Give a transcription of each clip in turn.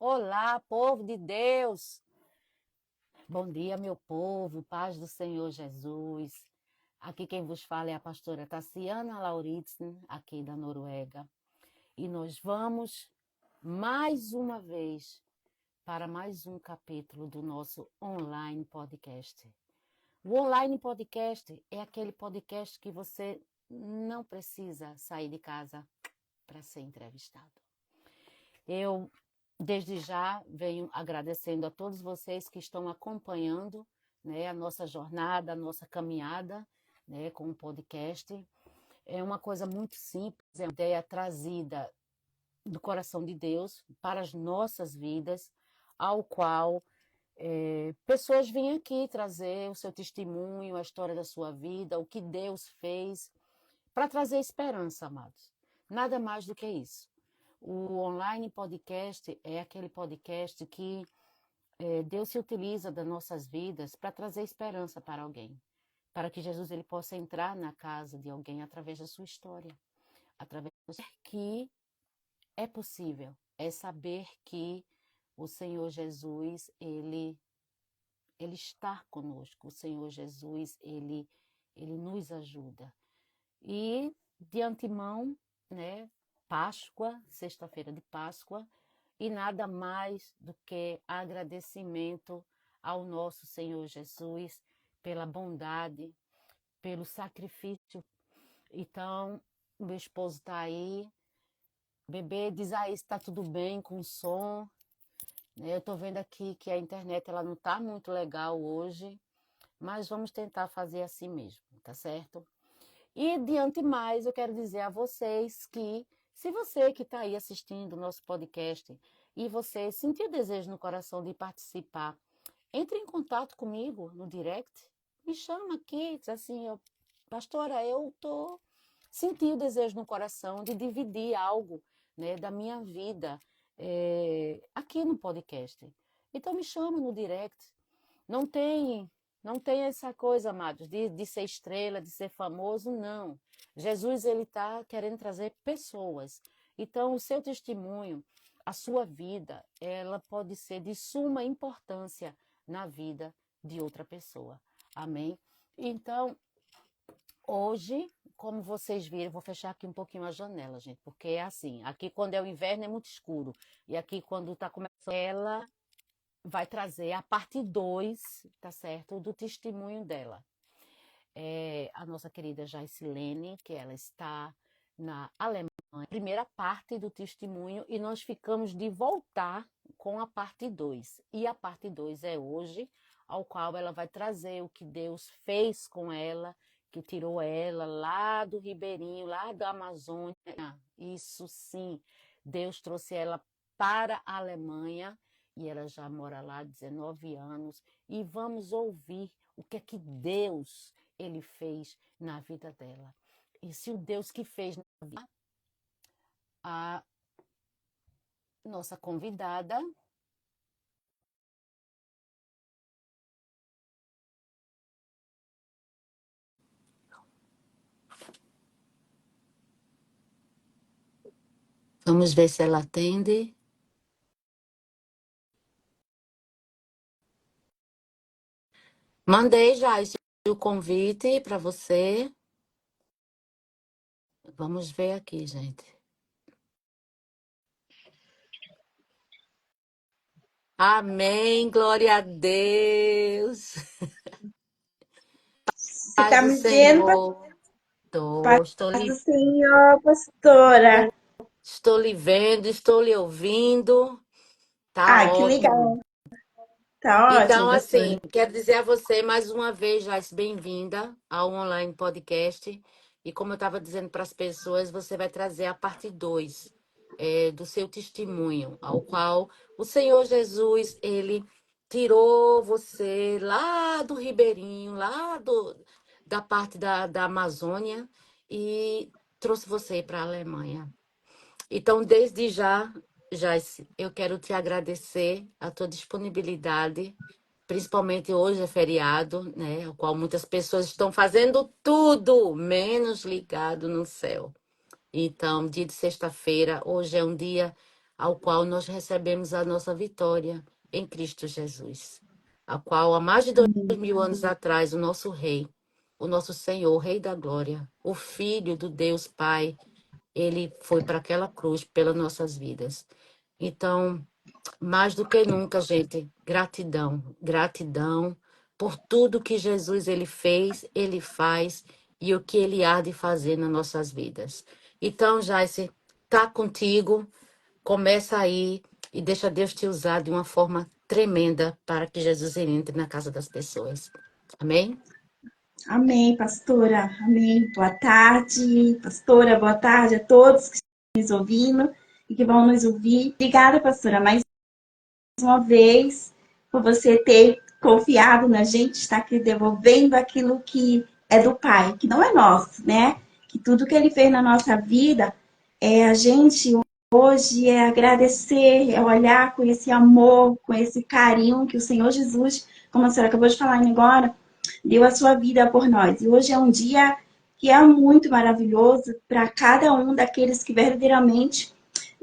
Olá, povo de Deus! Bom dia, meu povo, paz do Senhor Jesus. Aqui quem vos fala é a pastora Tassiana Lauritzen, aqui da Noruega. E nós vamos mais uma vez para mais um capítulo do nosso online podcast. O online podcast é aquele podcast que você não precisa sair de casa para ser entrevistado. Eu, desde já, venho agradecendo a todos vocês que estão acompanhando, né, a nossa jornada, a nossa caminhada, né, com o podcast. É uma coisa muito simples, é uma ideia trazida do coração de Deus para as nossas vidas, ao qual pessoas vêm aqui trazer o seu testemunho, a história da sua vida, o que Deus fez, para trazer esperança, amados. Nada mais do que isso. O online podcast é aquele podcast que Deus se utiliza das nossas vidas para trazer esperança para alguém, para que Jesus ele possa entrar na casa de alguém através da sua história, através que é possível, é saber que o Senhor Jesus ele está conosco, o Senhor Jesus ele nos ajuda. E de antemão, né, Páscoa, sexta-feira de Páscoa, e nada mais do que agradecimento ao nosso Senhor Jesus pela bondade, pelo sacrifício. Então, meu esposo está aí, bebê, diz aí se está tudo bem com o som. Eu estou vendo aqui que a internet ela não está muito legal hoje, mas vamos tentar fazer assim mesmo, tá certo? E diante mais, eu quero dizer a vocês que, se você que está aí assistindo o nosso podcast e você sentiu desejo no coração de participar, entre em contato comigo no direct, me chama aqui, diz assim, pastora, eu tô senti o desejo no coração de dividir algo, né, da minha vida aqui no podcast. Então me chama no direct. Não tem, não tem essa coisa, amados, de ser estrela, de ser famoso, não. Jesus, ele está querendo trazer pessoas. Então, o seu testemunho, a sua vida, ela pode ser de suma importância na vida de outra pessoa. Amém? Então, hoje, como vocês viram, eu vou fechar aqui um pouquinho a janela, gente, porque é assim, aqui quando é o inverno é muito escuro, e aqui quando está começando, ela vai trazer a parte 2, tá certo? Do testemunho dela. A nossa querida Jaisilene, que ela está na Alemanha, primeira parte do testemunho, e nós ficamos de voltar com a parte 2. E a parte 2 é hoje, ao qual ela vai trazer o que Deus fez com ela, que tirou ela lá do Ribeirinho, lá da Amazônia. Isso sim, Deus trouxe ela para a Alemanha, e ela já mora lá há 19 anos, e vamos ouvir o que é que Deus ele fez na vida dela. E se o Deus que fez na vida, a nossa convidada, vamos ver se ela atende. Mandei já o convite para você. Vamos ver aqui, gente. Amém, glória a Deus. Você Paz está do me vendo, Senhor. Estou, paz estou do lhe, Senhor, pastora? estou lhe vendo, estou lhe ouvindo. Tá Ah, que ótimo. legal. Tá ótimo, Então, pastora. assim, quero dizer a você mais uma vez, Joyce, bem-vinda ao online podcast. E como eu estava dizendo para as pessoas, você vai trazer a parte 2 do seu testemunho, ao qual o Senhor Jesus, ele tirou você lá do Ribeirinho, da parte da Amazônia e trouxe você para a Alemanha. Então, desde já, Joyce, eu quero te agradecer a tua disponibilidade, principalmente hoje é feriado, né, o qual muitas pessoas estão fazendo tudo menos ligado no céu. Então, dia de sexta-feira, hoje é um dia ao qual nós recebemos a nossa vitória em Cristo Jesus, a qual há mais de 2000 anos atrás o nosso Rei, o nosso Senhor, o Rei da Glória, o Filho do Deus Pai, ele foi para aquela cruz pelas nossas vidas. Então, mais do que nunca, gente, gratidão, gratidão por tudo que Jesus ele fez, ele faz e o que ele há de fazer nas nossas vidas. Então, Jaice, tá contigo, começa aí e deixa Deus te usar de uma forma tremenda para que Jesus ele entre na casa das pessoas. Amém? Amém, pastora. Amém. Boa tarde, pastora. Boa tarde a todos que estão nos ouvindo e que vão nos ouvir. Obrigada, pastora, mais uma vez por você ter confiado na gente, estar aqui devolvendo aquilo que é do Pai, que não é nosso, né? Que tudo que Ele fez na nossa vida, a gente hoje é agradecer, é olhar com esse amor, com esse carinho que o Senhor Jesus, como a senhora acabou de falar agora, deu a sua vida por nós. E hoje é um dia que é muito maravilhoso para cada um daqueles que verdadeiramente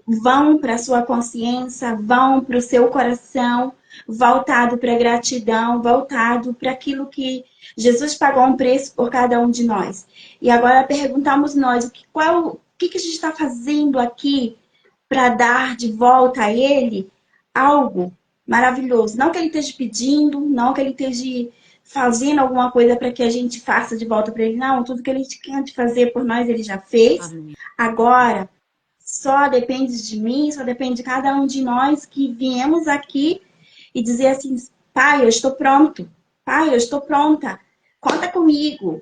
vão para a sua consciência, vão para o seu coração, voltado para a gratidão, voltado para aquilo que Jesus pagou um preço por cada um de nós. E agora perguntamos nós, o que a gente está fazendo aqui para dar de volta a Ele algo maravilhoso. Não que Ele esteja pedindo, não que Ele esteja fazendo alguma coisa para que a gente faça de volta para Ele. Não, tudo que Ele quer fazer por nós, Ele já fez. Amém. Agora, só depende de mim, só depende de cada um de nós que viemos aqui e dizer assim, Pai, eu estou pronto. Pai, eu estou pronta. Conta comigo.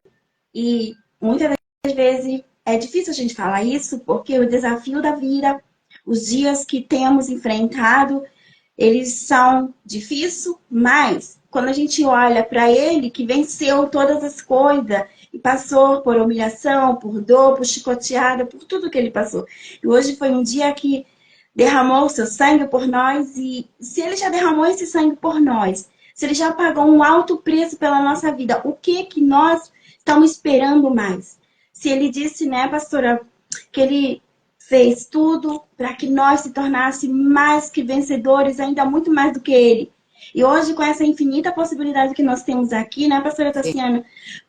E muitas das vezes é difícil a gente falar isso, porque o desafio da vida, os dias que temos enfrentado, eles são difíceis, mas quando a gente olha para Ele, que venceu todas as coisas, e passou por humilhação, por dor, por chicoteada, por tudo que Ele passou. E hoje foi um dia que derramou o seu sangue por nós, e se Ele já derramou esse sangue por nós, se Ele já pagou um alto preço pela nossa vida, o que nós estamos esperando mais? Se Ele disse, né, pastora, que Ele fez tudo para que nós se tornássemos mais que vencedores, ainda muito mais do que Ele. E hoje, com essa infinita possibilidade que nós temos aqui, né, pastora Tassiana,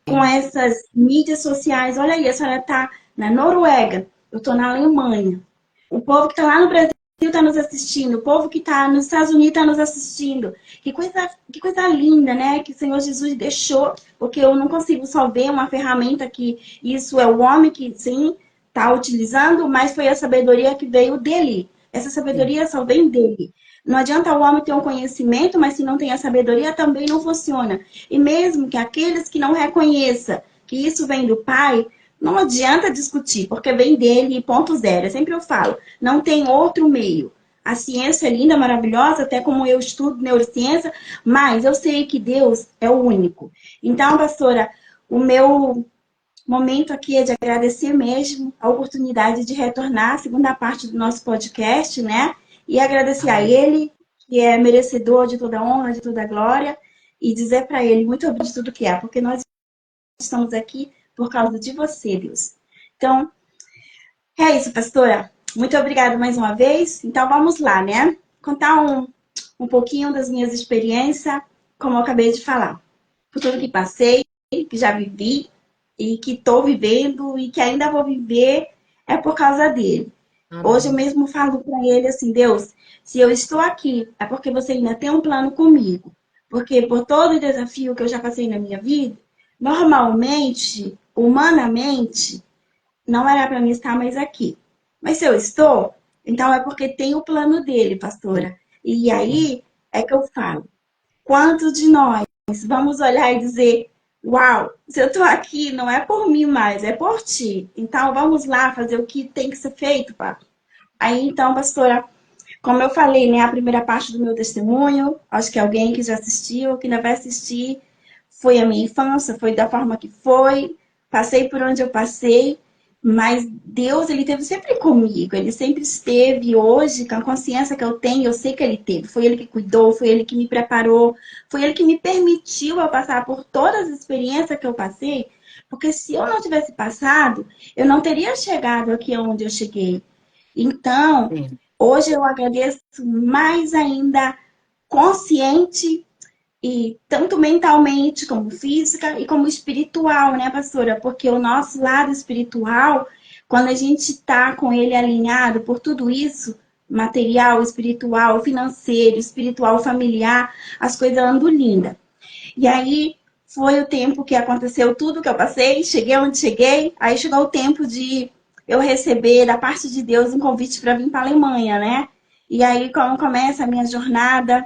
com essas mídias sociais, olha aí, a senhora está na Noruega, eu estou na Alemanha. O povo que está lá no Brasil está nos assistindo, o povo que está nos Estados Unidos está nos assistindo. Que coisa linda, né? Que o Senhor Jesus deixou, porque eu não consigo só ver uma ferramenta que isso é o homem que, sim, está utilizando, mas foi a sabedoria que veio dele. Essa sabedoria só vem dele. Não adianta o homem ter um conhecimento, mas se não tem a sabedoria, também não funciona. E mesmo que aqueles que não reconheçam que isso vem do Pai, não adianta discutir, porque vem dele e ponto zero. Sempre eu falo, não tem outro meio. A ciência é linda, maravilhosa, até como eu estudo neurociência, mas eu sei que Deus é o único. Então, pastora, o meu momento aqui é de agradecer mesmo a oportunidade de retornar à segunda parte do nosso podcast, né? E agradecer a Ele, que é merecedor de toda honra, de toda glória, e dizer para Ele muito obrigado de tudo que é, porque nós estamos aqui por causa de você, Deus. Então, é isso, pastora. Muito obrigada mais uma vez. Então, vamos lá, né? Contar um pouquinho das minhas experiências, como eu acabei de falar. Por tudo que passei, que já vivi, e que estou vivendo, e que ainda vou viver, é por causa dele. Amém. Hoje eu mesmo falo para ele assim, Deus, se eu estou aqui, é porque você ainda tem um plano comigo. Porque por todo o desafio que eu já passei na minha vida, normalmente, humanamente, não era para mim estar mais aqui. Mas se eu estou, então é porque tem o plano dele, pastora. E aí é que eu falo. Quantos de nós vamos olhar e dizer, uau, se eu estou aqui, não é por mim mais, é por ti. Então vamos lá fazer o que tem que ser feito, papo. Aí então, pastora, como eu falei, né, a primeira parte do meu testemunho, acho que alguém que já assistiu, que ainda vai assistir, foi a minha infância, foi da forma que foi, passei por onde eu passei, mas Deus, Ele esteve sempre comigo, Ele sempre esteve. Hoje, com a consciência que eu tenho, eu sei que Ele teve. Foi Ele que cuidou, foi Ele que me preparou, foi Ele que me permitiu eu passar por todas as experiências que eu passei, porque se eu não tivesse passado, eu não teria chegado aqui onde eu cheguei. Então, Sim. Hoje eu agradeço mais ainda, consciente e tanto mentalmente como física e como espiritual, né, pastora? Porque o nosso lado espiritual, quando a gente está com ele alinhado por tudo isso, material, espiritual, financeiro, espiritual, familiar, as coisas andam lindas. E aí foi o tempo que aconteceu tudo que eu passei, cheguei onde cheguei, aí chegou o tempo de eu receber da parte de Deus um convite para vir para a Alemanha, né? E aí, como começa a minha jornada,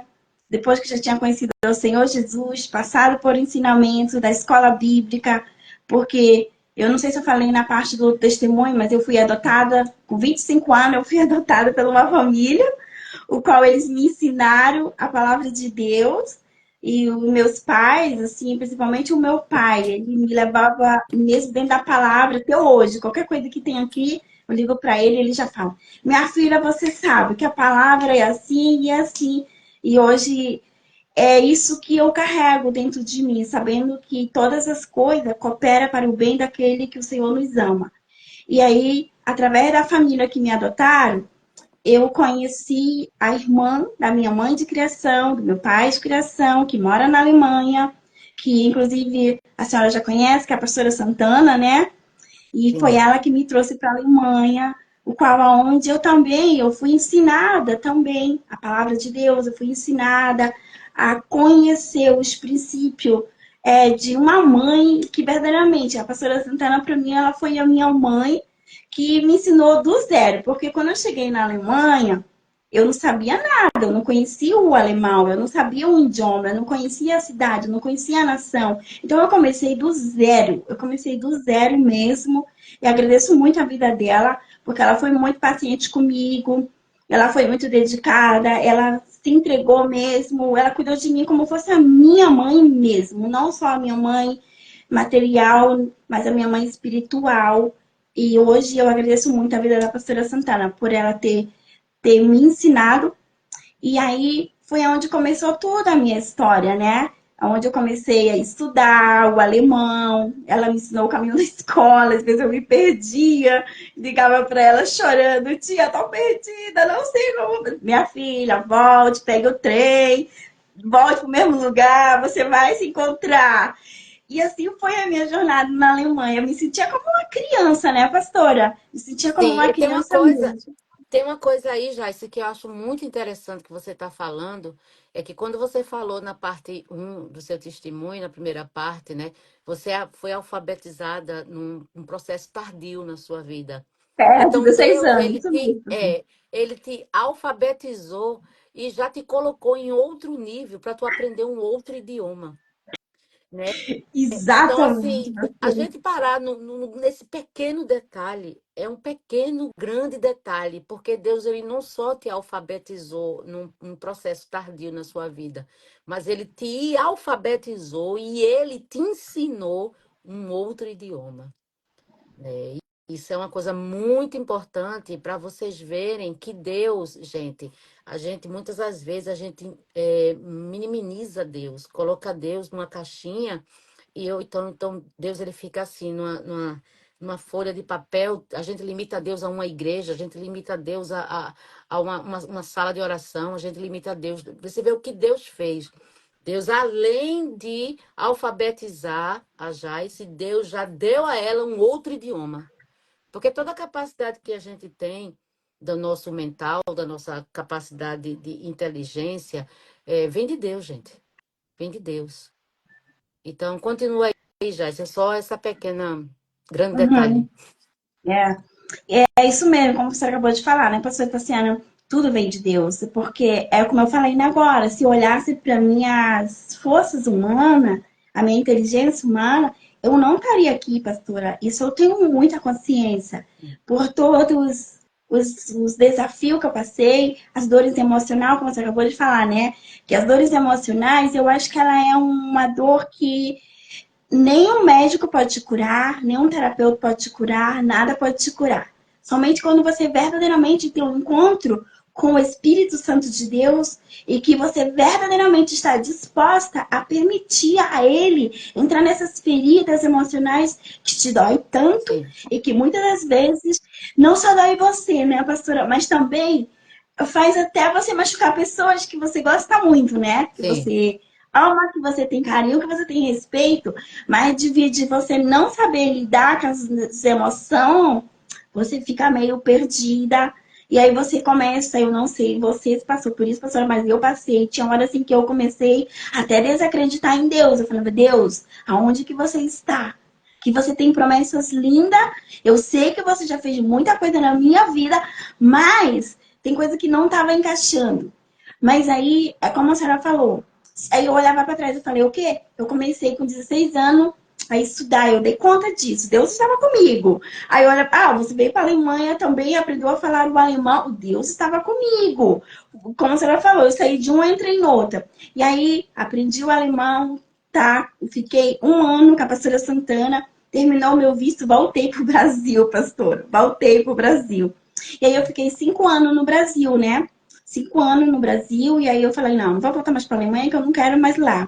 depois que já tinha conhecido o Senhor Jesus, passado por ensinamentos da escola bíblica, porque eu não sei se eu falei na parte do testemunho, mas eu fui adotada, com 25 anos, eu fui adotada por uma família, o qual eles me ensinaram a palavra de Deus. E os meus pais, assim, principalmente o meu pai, ele me levava mesmo dentro da palavra até hoje. Qualquer coisa que tem aqui, eu ligo para ele, ele já fala: Minha filha, você sabe que a palavra é assim e é assim. E hoje é isso que eu carrego dentro de mim, sabendo que todas as coisas cooperam para o bem daquele que o Senhor nos ama. E aí, através da família que me adotaram, eu conheci a irmã da minha mãe de criação, do meu pai de criação, que mora na Alemanha, que inclusive a senhora já conhece, que é a pastora Santana, né? E foi Sim. ela que me trouxe para a Alemanha, o qual aonde eu fui ensinada também a palavra de Deus, eu fui ensinada a conhecer os princípios de uma mãe que verdadeiramente a pastora Santana para mim ela foi a minha mãe que me ensinou do zero, porque quando eu cheguei na Alemanha eu não sabia nada, eu não conhecia o alemão, eu não sabia o idioma, eu não conhecia a cidade, eu não conhecia a nação. Então eu comecei do zero mesmo, e agradeço muito a vida dela, porque ela foi muito paciente comigo, ela foi muito dedicada, ela se entregou mesmo, ela cuidou de mim como fosse a minha mãe mesmo, não só a minha mãe material, mas a minha mãe espiritual. E hoje eu agradeço muito a vida da pastora Santana por ela ter me ensinado. E aí foi onde começou toda a minha história, né? Onde eu comecei a estudar o alemão. Ela me ensinou o caminho da escola. Às vezes eu me perdia, ligava para ela chorando: Tia, tô perdida, não sei como. Minha filha, volte, pegue o trem, volte para o mesmo lugar, você vai se encontrar. E assim foi a minha jornada na Alemanha. Eu me sentia como uma criança, né, pastora? Me sentia como Sim, uma e criança mesmo. tem uma coisa aí, Joyce, que eu acho muito interessante que você está falando, é que quando você falou na parte um do seu testemunho, na primeira parte, né, você foi alfabetizada num processo tardio na sua vida. É, Então 16 Deus, anos, isso mesmo. ele te alfabetizou e já te colocou em outro nível para tu aprender um outro idioma, né? Então, Exatamente, assim, a pastora. gente parar nesse pequeno detalhe, é um pequeno, grande detalhe, porque Deus ele não só te alfabetizou num processo tardio na sua vida, mas ele te alfabetizou e ele te ensinou um outro idioma, né? Isso é uma coisa muito importante para vocês verem que Deus, gente, a gente muitas das vezes a gente minimiza Deus, coloca Deus numa caixinha e então Deus ele fica assim numa folha de papel. A gente limita Deus a uma igreja, a gente limita Deus a uma sala de oração, a gente limita Deus. Você vê o que Deus fez. Deus, além de alfabetizar a Jaice, Deus já deu a ela um outro idioma. Porque toda a capacidade que a gente tem do nosso mental, da nossa capacidade de inteligência, vem de Deus, gente. Vem de Deus. Então, continua aí, Jaice. É só essa pequena, grande detalhe. Uhum. É. É isso mesmo, como você acabou de falar, né, pastor Tassiana? Tudo vem de Deus, porque é como eu falei ainda agora, se eu olhasse para minhas forças humanas, a minha inteligência humana, eu não estaria aqui, pastora. Isso eu tenho muita consciência por todos os desafios que eu passei, as dores emocionais, como você acabou de falar, né? Que as dores emocionais, eu acho que ela é uma dor que nenhum médico pode te curar, nenhum terapeuta pode te curar, nada pode te curar. Somente quando você verdadeiramente tem um encontro com o Espírito Santo de Deus e que você verdadeiramente está disposta a permitir a Ele entrar nessas feridas emocionais que te dói tanto Sim, e que muitas das vezes não só dói você, né, pastora, mas também faz até você machucar pessoas que você gosta muito, né? Que Sim, você ama, que você tem carinho, que você tem respeito, mas de você não saber lidar com as emoções, você fica meio perdida. E aí você começa, eu não sei, você passou por isso, pastora, mas eu passei. Tinha hora assim que eu comecei até desacreditar em Deus. Eu falava, Deus, aonde que você está? Que você tem promessas lindas. Eu sei que você já fez muita coisa na minha vida, mas tem coisa que não estava encaixando. Mas aí, é como a senhora falou, aí eu olhava para trás e falei, o quê? Eu comecei com 16 anos a estudar, eu dei conta disso, Deus estava comigo. Aí olha, você veio para a Alemanha também, aprendeu a falar o alemão, Deus estava comigo. Como a senhora falou, eu saí de uma e entrei em outra. E aí aprendi o alemão, tá? Fiquei um ano com a pastora Santana, terminou o meu visto, voltei para o Brasil, pastor. Voltei para o Brasil. E aí eu fiquei 5 anos no Brasil, né? 5 anos no Brasil, e aí eu falei, não vou voltar mais para a Alemanha, que eu não quero mais lá.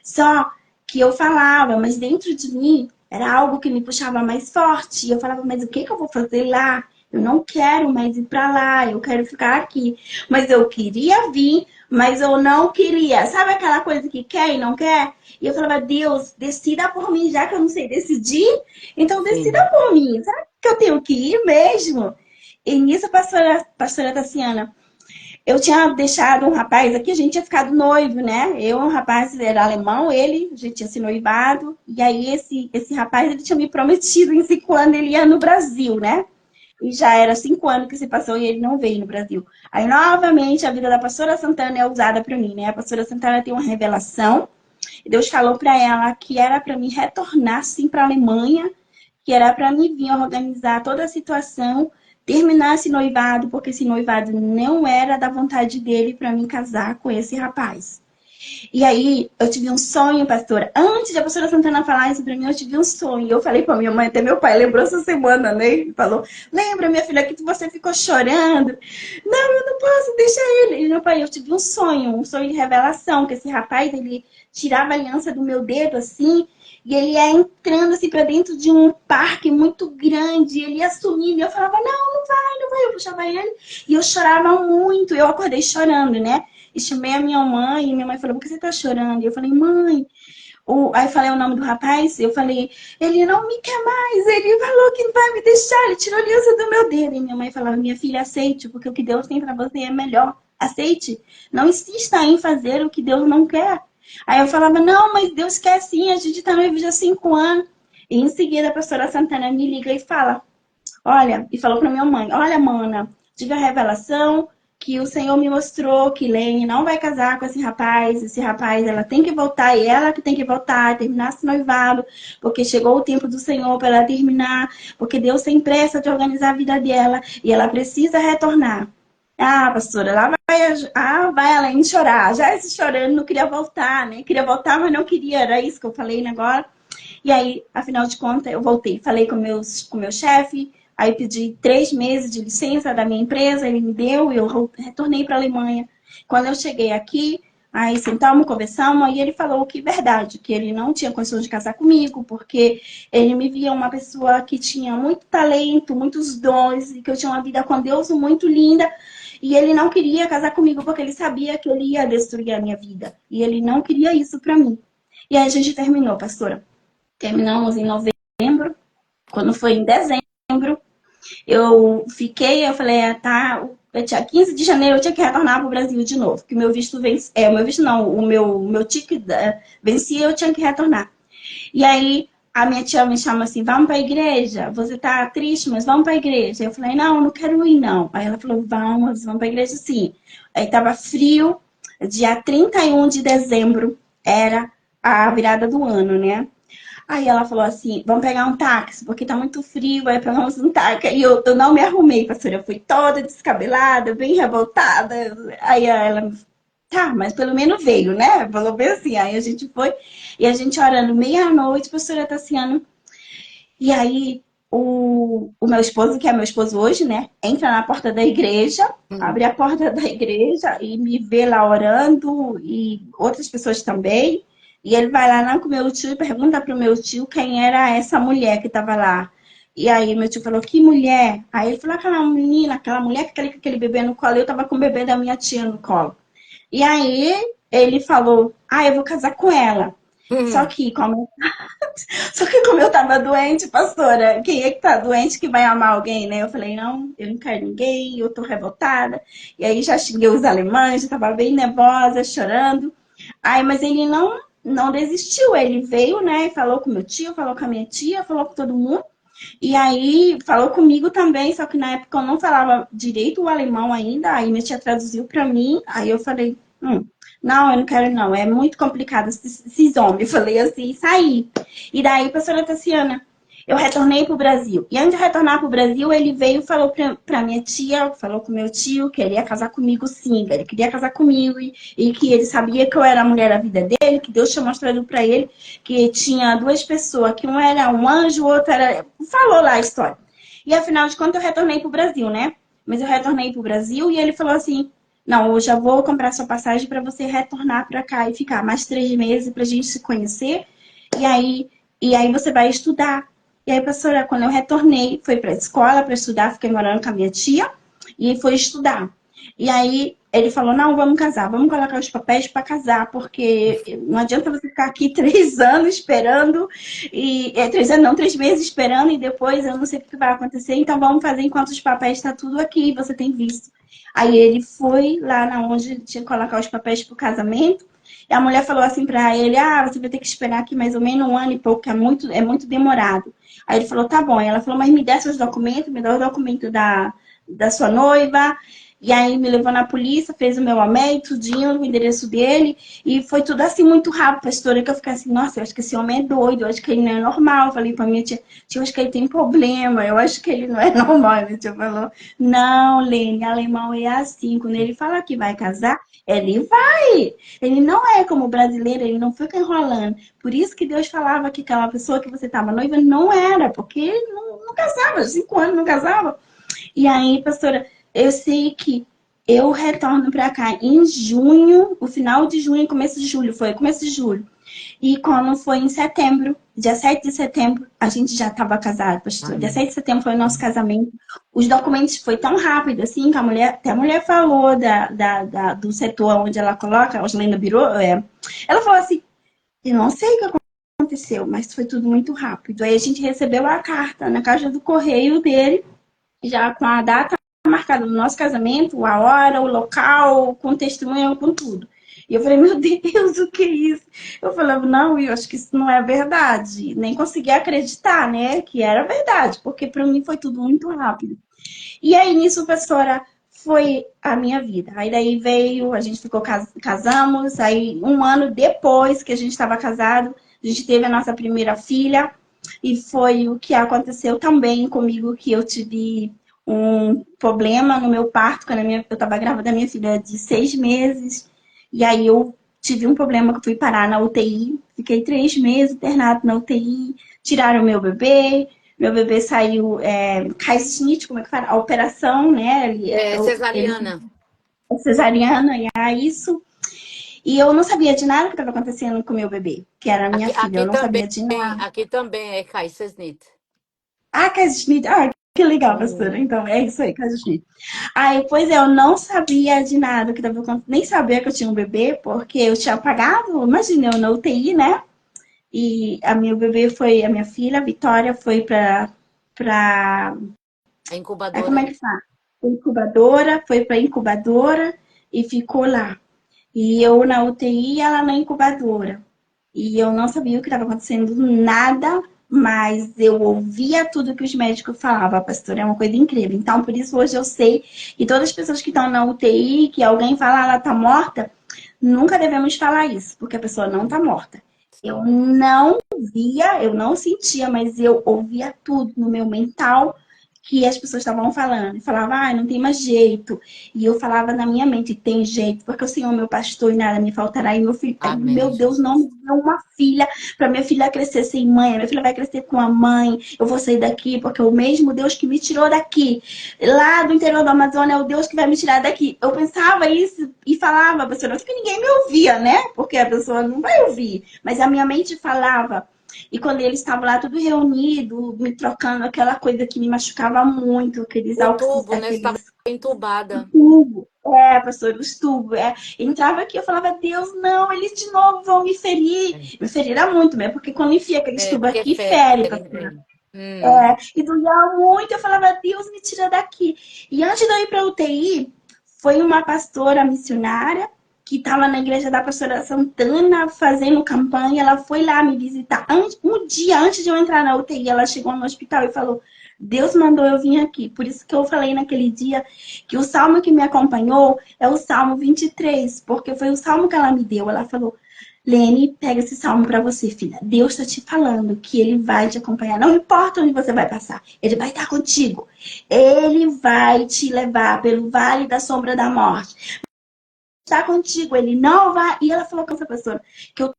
Só que eu falava, mas dentro de mim era algo que me puxava mais forte. E eu falava, mas o que que eu vou fazer lá? Eu não quero mais ir para lá, eu quero ficar aqui. Mas eu queria vir, mas eu não queria. Sabe aquela coisa que quer e não quer? E eu falava, Deus, decida por mim, já que eu não sei decidir, então decida sim. por mim. Sabe que eu tenho que ir mesmo? E nisso, pastora Tassiana, eu tinha deixado um rapaz aqui, a gente tinha ficado noivo, né? Eu, um rapaz, era alemão, ele, a gente tinha se noivado. E aí, esse rapaz, ele tinha me prometido em 5 anos ele ia no Brasil, né? E já era 5 anos que se passou e ele não veio no Brasil. Aí, novamente, a vida da pastora Santana é usada para mim, né? A pastora Santana tem uma revelação. E Deus falou para ela que era para mim retornar, sim, para a Alemanha, que era para mim vir organizar toda a situação, terminar esse noivado, porque esse noivado não era da vontade dele para mim casar com esse rapaz. E aí, eu tive um sonho, pastora. Antes de a pastora Santana falar isso pra mim, eu tive um sonho. Eu falei pra minha mãe, até meu pai lembrou essa semana, né? Ele falou, lembra, minha filha, que você ficou chorando? Não, eu não posso deixar ele. E meu pai, eu tive um sonho de revelação, que esse rapaz, ele tirava a aliança do meu dedo, assim, e ele ia entrando, assim, pra dentro de um parque muito grande, ele ia sumindo, e eu falava, não, não vai, não vai. Eu puxava ele, e eu chorava muito, eu acordei chorando, né? E chamei a minha mãe, e minha mãe falou, por que você tá chorando? E eu falei, mãe, aí falei o nome do rapaz, eu falei, ele não me quer mais, ele falou que não vai me deixar, ele tirou a aliança do meu dedo. E minha mãe falava, minha filha, aceite, porque o que Deus tem para você é melhor. Aceite, não insista em fazer o que Deus não quer. Aí eu falava, não, mas Deus quer sim, a gente tá noivo já há 5 anos. E em seguida a pastora Santana me liga e fala, olha, e falou para minha mãe, olha, mana, tive a revelação que o Senhor me mostrou que Lene não vai casar com esse rapaz, ela tem que voltar, e ela que tem que voltar, terminar esse noivado, porque chegou o tempo do Senhor para ela terminar, porque Deus tem pressa de organizar a vida dela, e ela precisa retornar. Ah, pastora, lá vai a Lene chorar, já esse chorando, não queria voltar, né? Queria voltar, mas não queria, era isso que eu falei agora. E aí, afinal de contas, eu voltei. Falei com o meu chefe, aí pedi 3 meses de licença da minha empresa, ele me deu e eu retornei para a Alemanha. Quando eu cheguei aqui, aí sentamos, conversamos, aí ele falou que verdade, que ele não tinha condições de casar comigo, porque ele me via uma pessoa que tinha muito talento, muitos dons, e que eu tinha uma vida com Deus muito linda, e ele não queria casar comigo porque ele sabia que ele ia destruir a minha vida. E ele não queria isso para mim. E aí a gente terminou, pastora. Terminamos em novembro. Quando foi em dezembro, eu falei, tá, eu tinha 15 de janeiro, eu tinha que retornar para o Brasil de novo, que o meu visto vence, o meu visto não, o meu ticket vencia, eu tinha que retornar. E aí a minha tia me chama assim, vamos para a igreja? Você tá triste, mas vamos para a igreja. Eu falei, não, não quero ir não. Aí ela falou, vamos para a igreja sim. Aí tava frio, dia 31 de dezembro era a virada do ano, né? Aí ela falou assim, vamos pegar um táxi, porque tá muito frio, aí pegamos um táxi. E eu não me arrumei, pastora, eu fui toda descabelada, bem revoltada. Aí ela, tá, mas pelo menos veio, né? Falou bem assim, aí a gente foi, e a gente orando meia-noite, pastora Tassiano. E aí o meu esposo, que é meu esposo hoje, né? Entra na porta da igreja, Hum. abre a porta da igreja e me vê lá orando, e outras pessoas também. E ele vai lá com o meu tio e pergunta pro meu tio quem era essa mulher que estava lá. E aí meu tio falou, que mulher? Aí ele falou, aquela menina, aquela mulher com aquele bebê no colo. Eu tava com o bebê da minha tia no colo. E aí ele falou, eu vou casar com ela. Só Hum. que como, só que como eu tava doente, pastora, quem é que tá doente que vai amar alguém, né? Eu falei, não, eu não quero ninguém, eu tô revoltada. E aí já xinguei os alemães, já tava bem nervosa, chorando. Mas ele não desistiu, ele veio, né, falou com meu tio, falou com a minha tia, falou com todo mundo. E aí falou comigo também, só que na época eu não falava direito o alemão ainda, aí minha tia traduziu para mim, aí eu falei, não, eu não quero não, é muito complicado esses homens. Eu falei assim, e saí. E daí, pastora Tassiana, eu retornei pro Brasil. E antes de retornar pro Brasil, ele veio e falou pra minha tia, falou com meu tio, que ele ia casar comigo sim, ele queria casar comigo e que ele sabia que eu era a mulher da vida dele, que Deus tinha mostrado pra ele que tinha duas pessoas, que um era um anjo, o outro era... Falou lá a história. E afinal de contas, eu retornei pro Brasil, né? Mas eu retornei pro Brasil e ele falou assim, não, eu já vou comprar sua passagem para você retornar para cá e ficar mais 3 meses para a gente se conhecer. E aí, e aí você vai estudar. E aí, pastora, quando eu retornei, fui para a escola para estudar, fiquei morando com a minha tia e fui estudar. E aí ele falou, não, vamos casar, vamos colocar os papéis para casar, porque não adianta você ficar aqui 3 anos esperando, 3 anos não, 3 meses esperando, e depois eu não sei o que vai acontecer, então vamos fazer enquanto os papéis estão tudo aqui, você tem visto. Aí ele foi lá na onde tinha que colocar os papéis pro casamento, e a mulher falou assim para ele, você vai ter que esperar aqui mais ou menos 1 ano e pouco, que é muito demorado. Aí ele falou, tá bom. E ela falou, mas me dê seus documentos, me dá o documento da sua noiva. E aí me levou na polícia, fez o meu AMEI, tudinho, o endereço dele. E foi tudo assim muito rápido, pastora, que eu fiquei assim, nossa, eu acho que esse homem é doido, eu acho que ele não é normal. Eu falei pra minha tia, eu acho que ele tem problema, eu acho que ele não é normal. Minha tia falou, não, Lene, alemão é assim, quando ele fala que vai casar, ele vai. Ele não é como brasileiro, ele não fica enrolando. Por isso que Deus falava que aquela pessoa que você estava noiva não era, porque ele não casava, 5 anos não casava. E aí, pastora, eu sei que eu retorno para cá em junho, o final de junho, começo de julho, foi começo de julho. E quando foi em setembro, dia 7 de setembro, a gente já estava casado, pastor. Dia Amém. 7 de setembro foi o nosso casamento. Os documentos foi tão rápido assim que até a mulher falou do setor onde ela coloca, os lenda birô, ela falou assim, eu não sei o que aconteceu, mas foi tudo muito rápido. Aí a gente recebeu a carta na caixa do correio dele, já com a data marcada no nosso casamento, a hora, o local, com testemunho, com tudo. E eu falei, meu Deus, o que é isso? Eu falava, não, eu acho que isso não é verdade. Nem consegui acreditar, né, que era verdade, porque para mim foi tudo muito rápido. E aí, nisso, pastora, foi a minha vida. Aí daí veio, a gente ficou, casamos, aí 1 ano depois que a gente estava casado, a gente teve a nossa primeira filha, e foi o que aconteceu também comigo, que eu tive um problema no meu parto, quando eu estava grávida da minha filha de 6 meses, e aí eu tive um problema que eu fui parar na UTI, fiquei 3 meses internado na UTI, tiraram meu bebê saiu Kaiserschnitt, como é que fala? A operação, né? É, Ele cesariana. cesariana, e isso. E eu não sabia de nada que estava acontecendo com o meu bebê, que era a minha Aqui, filha. Eu não sabia de nada. aqui também é Kaiserschnitt. Kaiserschnitt. Que legal, pastora. Uhum. Então, é isso aí, Kaiserschnitt. Aí, pois é, eu não sabia de nada que estava acontecendo. Nem sabia que eu tinha um bebê, porque eu tinha pagado, imagina, eu na UTI, né? E a minha filha, a Vitória, foi para A como incubadora. é que fala? Incubadora, foi para incubadora e ficou lá. E eu na UTI e ela na incubadora. E eu não sabia o que estava acontecendo, nada, mas eu ouvia tudo que os médicos falavam, pastor, é uma coisa incrível. Então, por isso hoje eu sei que todas as pessoas que estão na UTI, que alguém fala ela está morta, nunca devemos falar isso, porque a pessoa não está morta. Eu Sim. não via, eu não sentia, mas eu ouvia tudo no meu mental que as pessoas estavam falando. E falava, não tem mais jeito. E eu falava na minha mente, tem jeito, porque o Senhor é meu pastor e nada me faltará. E meu filho, Amém, meu Deus, não Jesus. me deu uma filha para minha filha crescer sem mãe. Minha filha vai crescer com a mãe. Eu vou sair daqui, porque o mesmo Deus que me tirou daqui, lá do interior do Amazonas, é o Deus que vai me tirar daqui. Eu pensava isso e falava, pessoa, que ninguém me ouvia, né? Porque a pessoa não vai ouvir. Mas a minha mente falava. E quando eles estavam lá tudo reunido, me trocando aquela coisa que me machucava muito, aqueles O óxidos, tubo, né? Você estava aqueles entubada. tubos. É, pastor, os tubos. É. Entrava aqui, eu falava, Deus, não, eles de novo vão me ferir. É, Me ferirá muito, né? Porque quando enfia aqueles tubos porque aqui, fere. fere, pastor. É. Hum. E doía muito, eu falava, Deus, me tira daqui. E antes de eu ir para UTI, foi uma pastora missionária que estava na igreja da pastora Santana fazendo campanha. Ela foi lá me visitar. Um dia antes de eu entrar na UTI, ela chegou no hospital e falou: Deus mandou eu vir aqui. Por isso que eu falei naquele dia que o salmo que me acompanhou é o Salmo 23, porque foi o salmo que ela me deu. Ela falou: Lene, pega esse salmo para você, filha. Deus está te falando que ele vai te acompanhar. Não importa onde você vai passar, ele vai estar contigo. Ele vai te levar pelo vale da sombra da morte. Está contigo, ele não vai. E ela falou com essa pessoa que eu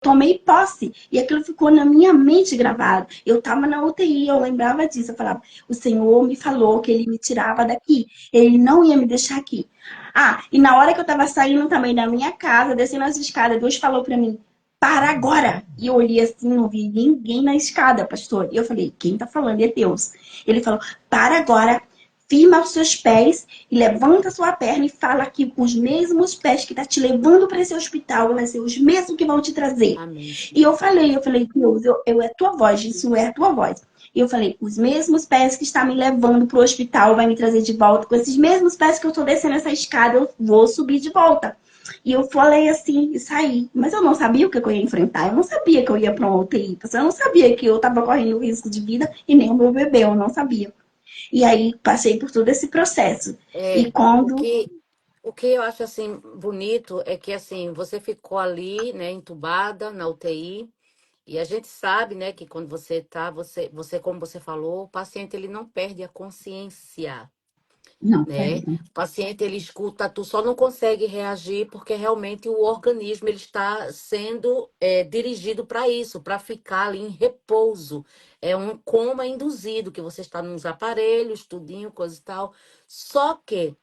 tomei posse e aquilo ficou na minha mente gravado. Eu estava na UTI, eu lembrava disso. Eu falava: o Senhor me falou que ele me tirava daqui, ele não ia me deixar aqui. E na hora que eu estava saindo também da minha casa, descendo as escadas, Deus falou para mim: para agora. E eu olhei assim, não vi ninguém na escada, pastor. E eu falei: quem tá falando é Deus. Ele falou: para agora, firma os seus pés e levanta a sua perna e fala que os mesmos pés que tá te levando para esse hospital vai ser os mesmos que vão te trazer. Amém. E eu falei, Deus, eu é a tua voz, isso é a tua voz. E eu falei, os mesmos pés que está me levando para o hospital vai me trazer de volta. Com esses mesmos pés que eu estou descendo essa escada, eu vou subir de volta. E eu falei assim e saí. Mas eu não sabia o que eu ia enfrentar. Eu não sabia que eu ia para uma UTI. Eu não sabia que eu estava correndo risco de vida e nem o meu bebê. Eu não sabia. E aí passei por todo esse processo. E É, quando. o que eu acho assim bonito é que assim, você ficou ali, né, entubada na UTI, e a gente sabe, né, que quando você tá, você como você falou, o paciente ele não perde a consciência, Não, né? perdão. O paciente ele escuta, tu só não consegue reagir porque realmente o organismo ele está sendo dirigido para isso, para ficar ali em repouso. É um coma induzido, que você está nos aparelhos, tudinho, coisa e tal. Só que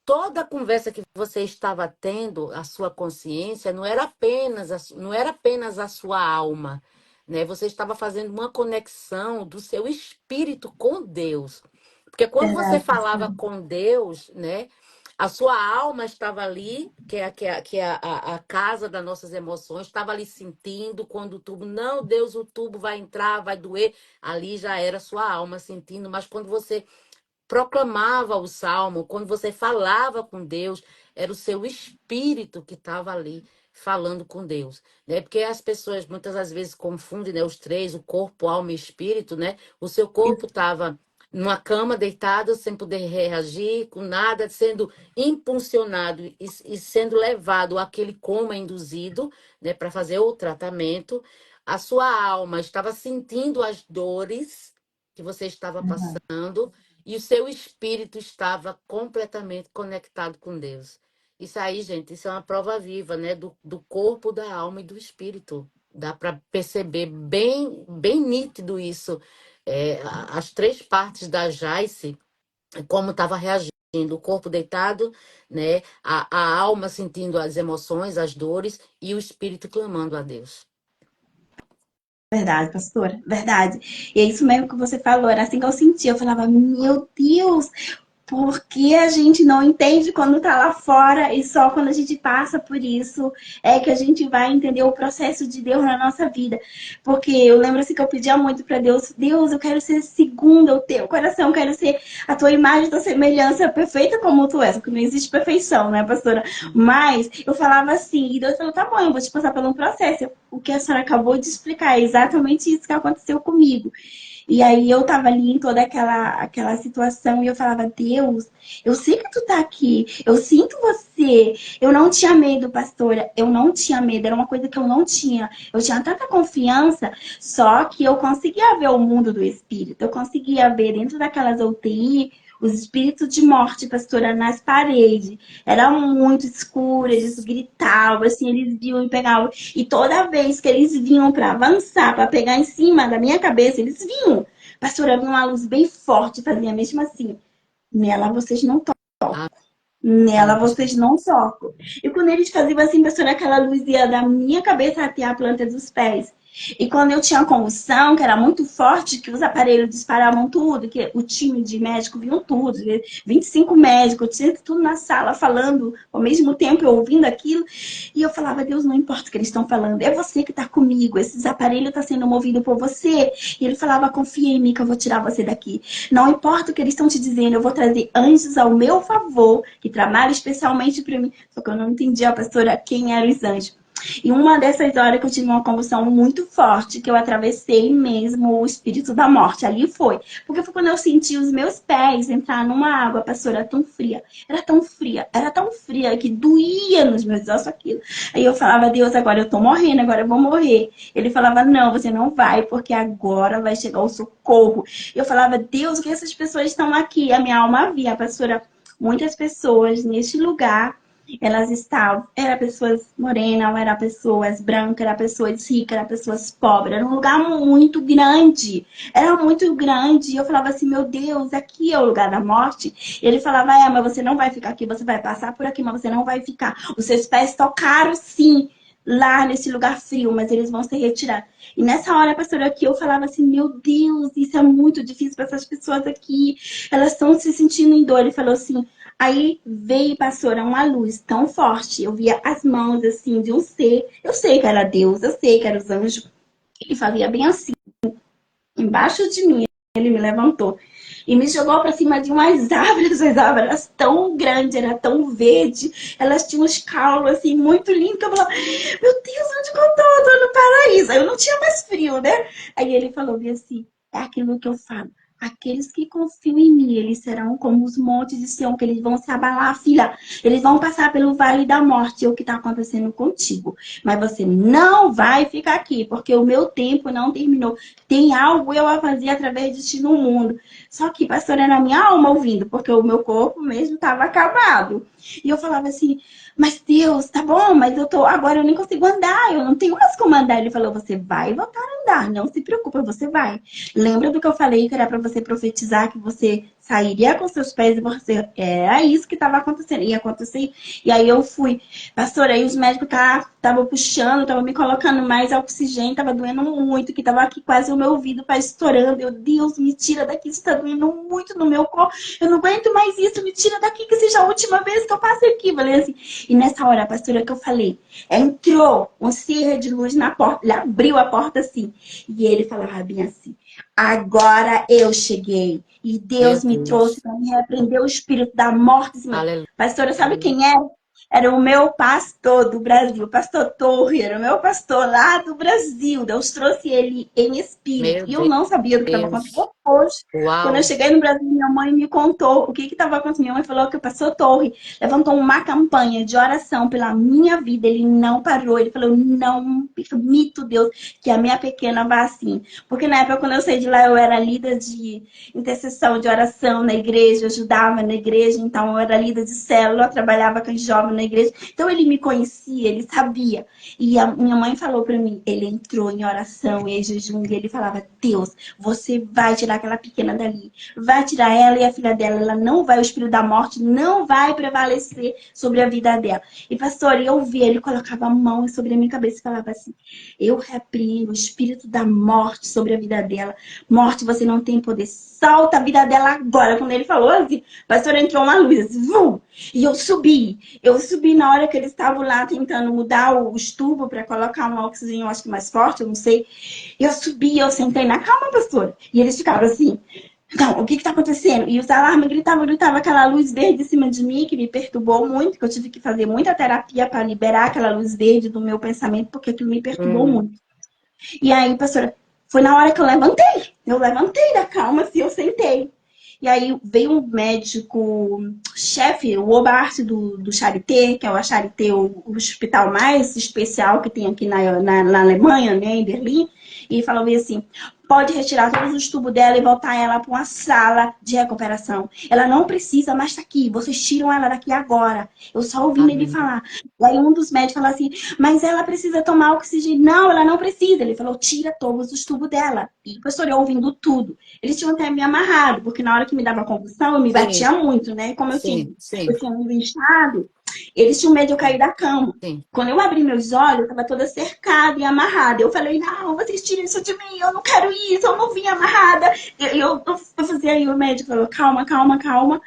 toda a conversa que você estava tendo, a sua consciência, não era apenas a sua alma, né? Você estava fazendo uma conexão do seu espírito com Deus. Porque quando você Verdade, falava com Deus, né? A sua alma estava ali, que é a casa das nossas emoções, estava ali sentindo quando o tubo, não, Deus, o tubo vai entrar, vai doer. Ali já era a sua alma sentindo, mas quando você proclamava o salmo, quando você falava com Deus, era o seu espírito que estava ali falando com Deus, né? Porque as pessoas muitas das vezes confundem, né, os três, o corpo, alma e espírito, né? O seu corpo estava numa cama deitado, sem poder reagir, com nada, sendo impulsionado e sendo levado àquele coma induzido, né, para fazer o tratamento. A sua alma estava sentindo as dores que você estava passando e o seu espírito estava completamente conectado com Deus. Isso aí, gente, isso é uma prova viva, né? Do corpo, da alma e do espírito. Dá para perceber bem, bem nítido isso. As três partes da Jaice, como estava reagindo. O corpo deitado, né? A alma sentindo as emoções, as dores, e o espírito clamando a Deus. Verdade, pastora, verdade. E é isso mesmo que você falou, era assim que eu sentia. Eu falava, meu Deus, por que a gente não entende quando tá lá fora e só quando a gente passa por isso é que a gente vai entender o processo de Deus na nossa vida? Porque eu lembro assim que eu pedia muito para Deus, Deus, eu quero ser segundo o teu coração, eu quero ser a tua imagem, a tua semelhança perfeita como tu és, porque não existe perfeição, né, pastora? Mas eu falava assim, e Deus falou, tá bom, eu vou te passar por um processo. O que a senhora acabou de explicar é exatamente isso que aconteceu comigo. E aí eu tava ali em toda aquela situação e eu falava, Deus, eu sei que tu tá aqui, eu sinto você. Eu não tinha medo, pastora, eu não tinha medo, era uma coisa que eu não tinha. Eu tinha tanta confiança, só que eu conseguia ver o mundo do espírito, eu conseguia ver dentro daquelas UTI os espíritos de morte, pastora, nas paredes. Era muito escuro, eles gritavam, assim, eles viam e pegavam. E toda vez que eles vinham para avançar, para pegar em cima da minha cabeça, eles vinham. Pastora, vinha uma luz bem forte, fazia mesmo assim. Nela vocês não tocam. Nela Amém, vocês não tocam. E quando eles faziam assim, pastora, aquela luz ia da minha cabeça até a planta dos pés. E quando eu tinha convulsão, que era muito forte, que os aparelhos disparavam tudo, que o time de médico viu tudo, 25 médicos, tinha tudo na sala falando ao mesmo tempo, eu ouvindo aquilo. E eu falava, Deus, não importa o que eles estão falando, é você que está comigo, esses aparelhos estão sendo movidos por você. E ele falava, confia em mim que eu vou tirar você daqui. Não importa o que eles estão te dizendo, eu vou trazer anjos ao meu favor, que trabalham especialmente para mim. Só que eu não entendia, pastora, quem eram os anjos. E uma dessas horas que eu tive uma convulsão muito forte, que eu atravessei mesmo o espírito da morte. Ali foi. Porque foi quando eu senti os meus pés entrar numa água, pastora, tão fria. Era tão fria que doía nos meus ossos aquilo. Aí eu falava, Deus, agora eu tô morrendo, agora eu vou morrer. Ele falava, não, você não vai, porque agora vai chegar o socorro. Eu falava, Deus, o que essas pessoas estão aqui? A minha alma via, pastora, muitas pessoas neste lugar. Elas estavam, eram pessoas morenas, eram pessoas brancas, eram pessoas ricas, eram pessoas pobres. Era um lugar muito grande. Era muito grande. E eu falava assim, meu Deus, aqui é o lugar da morte. E ele falava, mas você não vai ficar aqui, você vai passar por aqui, mas você não vai ficar. Os seus pés tocaram, sim, lá nesse lugar frio, mas eles vão ser retirados. E nessa hora, pastora, aqui eu falava assim, meu Deus, isso é muito difícil para essas pessoas aqui. Elas estão se sentindo em dor. Ele falou assim, aí veio, pastora, uma luz tão forte. Eu via as mãos, assim, de um ser. Eu sei que era Deus, eu sei que eram os anjos. Ele fazia bem assim, embaixo de mim. Ele me levantou e me jogou para cima de umas árvores. As árvores eram tão grandes, era tão verde. Elas tinham uns caulos, assim, muito lindos. Que eu falava, meu Deus, onde que eu tô? Eu tô no paraíso. Aí eu não tinha mais frio, né? Aí ele falou bem assim, é aquilo que eu falo. Aqueles que confiam em mim, eles serão como os montes de Sião, que eles vão se abalar, filha. Eles vão passar pelo vale da morte, é o que está acontecendo contigo. Mas você não vai ficar aqui, porque o meu tempo não terminou. Tem algo eu a fazer através de ti no mundo. Só que, pastora, era a minha alma ouvindo, porque o meu corpo mesmo estava acabado. E eu falava assim, mas Deus, tá bom, mas agora eu nem consigo andar, eu não tenho mais como andar. Ele falou, você vai voltar a andar, não se preocupa, você vai. Lembra do que eu falei que era para você profetizar que você sairia com seus pés e você... Era isso que estava acontecendo, ia acontecer. E aí eu fui. Pastor, aí os médicos estavam puxando, estavam me colocando mais oxigênio, estava doendo muito, que estava aqui quase o meu ouvido tá estourando. Meu Deus, me tira daqui, isso está doendo muito no meu corpo. Eu não aguento mais isso, me tira daqui, que seja a última vez que eu passo aqui. Falei assim. E nessa hora, pastora, que eu falei, entrou um ser de luz na porta, ele abriu a porta assim, e ele falava bem assim, agora eu cheguei. E Meu Deus me trouxe Deus. para me repreender o espírito da morte. Aleluia. Pastora, sabe quem era? Era o meu pastor do Brasil, o pastor Torre, era o meu pastor lá do Brasil. Deus trouxe ele em espírito. Meu E eu não sabia do que estava Deus. acontecendo hoje. Quando eu Uau. cheguei no Brasil, minha mãe me contou o que estava acontecendo. Minha mãe falou que o pastor Torre levantou uma campanha de oração pela minha vida. Ele não parou. Ele falou, não permito, Deus, que a minha pequena vá assim. Porque na época, quando eu saí de lá, eu era líder de intercessão, de oração na igreja, eu ajudava na igreja. Então, eu era líder de célula, eu trabalhava com os jovens na igreja. Então, ele me conhecia, ele sabia. E a minha mãe falou para mim, ele entrou em oração e em jejum, e ele falava, Deus, você vai tirar aquela pequena dali. Vai tirar ela e a filha dela. Ela não vai, o espírito da morte não vai prevalecer sobre a vida dela. E, pastor, eu vi, ele colocava a mão sobre a minha cabeça e falava assim, eu repreendo o espírito da morte sobre a vida dela. Morte, você não tem poder. Solta a vida dela agora. Quando ele falou assim, pastor, entrou uma luz assim, vum, e eu subi. Eu subi na hora que eles estavam lá tentando mudar os tubos para colocar um oxigênio, acho que mais forte, eu não sei. Eu subi, eu sentei na cama, pastor. E eles ficaram assim, então, o que está acontecendo? E os alarmes gritavam aquela luz verde em cima de mim, que me perturbou muito, que eu tive que fazer muita terapia para liberar aquela luz verde do meu pensamento, porque aquilo me perturbou Hum. muito. E aí, pastora, foi na hora que eu levantei. Eu levantei da cama, assim, eu sentei. E aí veio um médico chefe, o Obart do Charité, que é o Charité, o hospital mais especial que tem aqui na Alemanha, né, em Berlim, e falou bem assim, pode retirar todos os tubos dela e voltar ela para uma sala de recuperação. Ela não precisa mais estar aqui, vocês tiram ela daqui agora. Eu só ouvindo ele Amém. falar. E aí um dos médicos falou assim, mas ela precisa tomar oxigênio. Não, ela não precisa. Ele falou, tira todos os tubos dela. E o pastor, eu ouvindo tudo. Eles tinham até me amarrado, porque na hora que me dava convulsão, eu me Sim, batia muito, né? Como sim, sim. eu tinha um inchado, Eles tinham medo de eu cair da cama. Sim. Quando eu abri meus olhos, eu estava toda cercada e amarrada. Eu falei, não, vocês tiram isso de mim, eu não quero isso, eu não vim amarrada. Eu fazia aí, o médico falou, calma, calma, calma.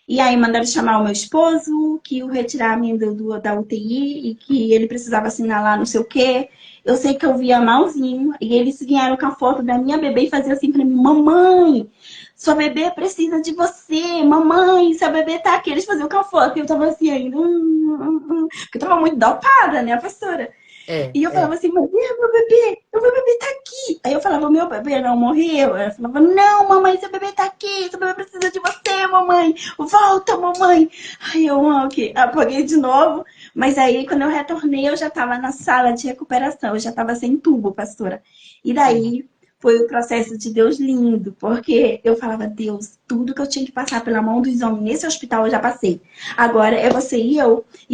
E aí mandaram chamar o meu esposo, que o retirar a mim da UTI e que ele precisava assinar lá não sei o quê. Eu sei que eu via malzinho e eles vieram com a foto da minha bebê e faziam assim pra mim, mamãe, sua bebê precisa de você, mamãe, seu bebê tá aqui. Eles faziam com a foto e eu tava assim ainda, porque eu tava muito dopada, né, pastora? É, E eu falava é. assim, mas meu bebê tá aqui. Aí eu falava, meu bebê não morreu? Ela falava, não, mamãe, seu bebê tá aqui, seu bebê precisa de você, mamãe. Volta, mamãe. Aí eu, ok, apaguei de novo. Mas aí, quando eu retornei, eu já tava na sala de recuperação, eu já tava sem tubo, pastora. E Sim. daí foi o processo de Deus lindo, porque eu falava, Deus, tudo que eu tinha que passar pela mão dos homens nesse hospital eu já passei. Agora é você e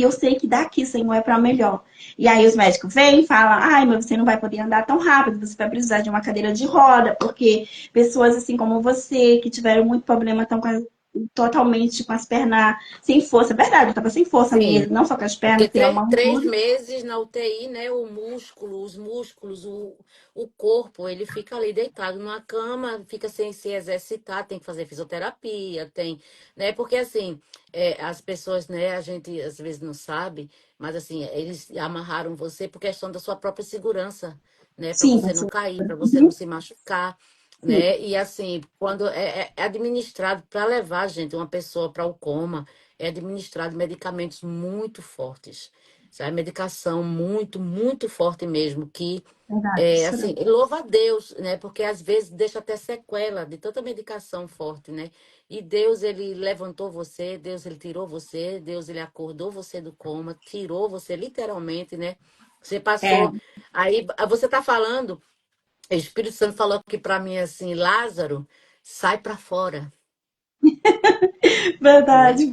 eu sei que daqui, Senhor, é para melhor. E aí os médicos vêm e falam, ai, mas você não vai poder andar tão rápido, você vai precisar de uma cadeira de roda, porque pessoas assim como você, que tiveram muito problema, estão totalmente com as pernas sem força. É verdade, eu tava sem força Sim. mesmo, não só com as Porque pernas, sem a mão, três tudo. meses na UTI, né? O músculo, os músculos, o corpo, ele fica ali deitado numa cama, fica sem se exercitar, tem que fazer fisioterapia, tem, né? Porque assim, as pessoas, né? A gente às vezes não sabe, mas assim, eles amarraram você por questão da sua própria segurança, né? Para Sim, você não pastor. cair, para você não Uhum, se machucar. sim, Né? E assim, quando é administrado para levar, gente, uma pessoa para o coma, é administrado medicamentos muito fortes, sabe? Medicação muito, muito forte mesmo, que verdade, é pastora. assim, louva a Deus, né? Porque às vezes deixa até sequela de tanta medicação forte, né? E Deus, ele levantou você, Deus, ele tirou você, Deus, ele acordou você do coma, tirou você literalmente, né? Você É, passou. Aí você tá falando, o Espírito Santo falou aqui para mim assim, Lázaro, sai para fora, né? verdade,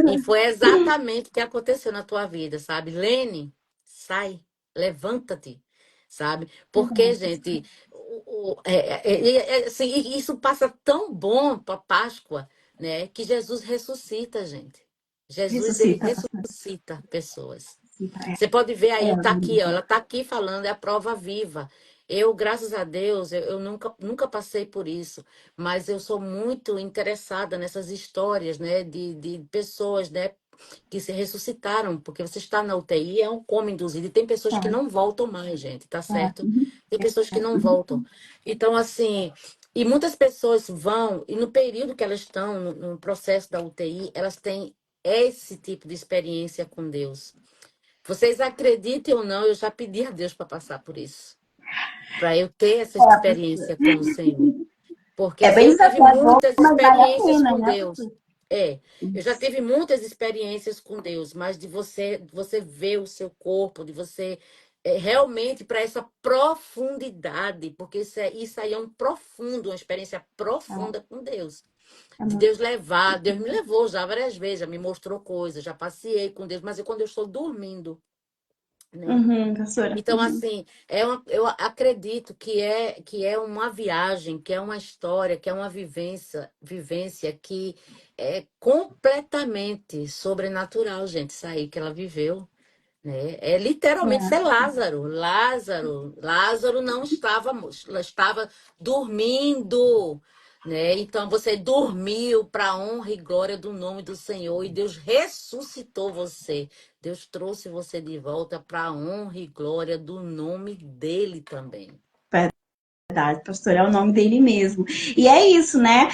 E pastora. foi exatamente o que aconteceu na tua vida, sabe? Lene, sai, levanta-te, sabe? Porque, Verdade, pastora. gente, assim, e isso passa tão bom para Páscoa, né? Que Jesus ressuscita, gente. Jesus, ele Ressuscita, pastora. ressuscita pessoas. Ressuscita, Você pode ver é, aí, é tá aqui, ó, verdade. ela tá aqui falando, é a prova viva. Eu, graças a Deus, eu nunca passei por isso, mas eu sou muito interessada nessas histórias, né, de pessoas, né, que se ressuscitaram, porque você está na UTI, é um coma induzido, e tem pessoas que É, não voltam mais, gente, tá é, certo? uhum, Tem pessoas que não uhum, voltam. Então, assim, e muitas pessoas vão, e no período que elas estão, no processo da UTI, elas têm esse tipo de experiência com Deus. Vocês acreditem ou não, eu já pedi a Deus para passar por isso, para eu ter essa é, pastora. experiência com o Senhor. Porque É assim, bem eu tive desafiador, muitas mas vale a experiências pena, com né, Deus. pastor? É, eu já Isso. tive muitas experiências com Deus, mas de você ver o seu corpo, de você realmente para essa profundidade, porque isso aí é um profundo, uma experiência É, profunda com Deus. é De muito. Deus levar, Deus me levou já várias vezes, já me mostrou coisas, já passei com Deus, mas é quando eu estou dormindo, né? Uhum, pastora. Então, Uhum. assim, eu acredito que é uma viagem, que é uma história, que é uma vivência que é completamente sobrenatural, gente, isso aí que ela viveu, né? É literalmente ser É, Lázaro. Lázaro não estava, estava dormindo, né? Então você dormiu para a honra e glória do nome do Senhor e Deus ressuscitou você. Deus trouxe você de volta para a honra e glória do nome dele também. verdade, pastor, é o nome dele mesmo. E é isso, né?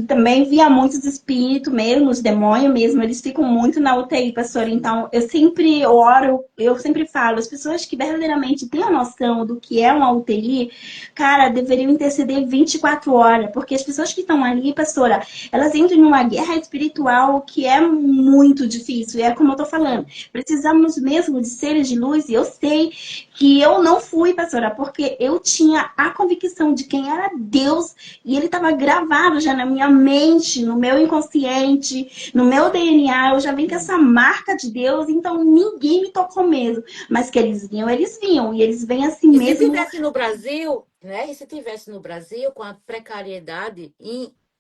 Também via muitos espíritos mesmo, os demônios mesmo, eles ficam muito na UTI, pastor. Então, eu sempre oro, eu sempre falo, as pessoas que verdadeiramente têm a noção do que é uma UTI, cara, deveriam interceder 24 horas, porque as pessoas que estão ali, pastora, elas entram numa guerra espiritual que é muito difícil. E é como eu tô falando, precisamos mesmo de seres de luz, e eu sei que eu não fui, pastora, porque eu tinha a convicção de quem era Deus e ele estava gravado já na minha mente, no meu inconsciente, no meu DNA. Eu já vim com essa marca de Deus, então ninguém me tocou mesmo. Mas que eles vinham e eles vêm assim E se mesmo. tivesse no Brasil, né? E se tivesse no Brasil com a precariedade,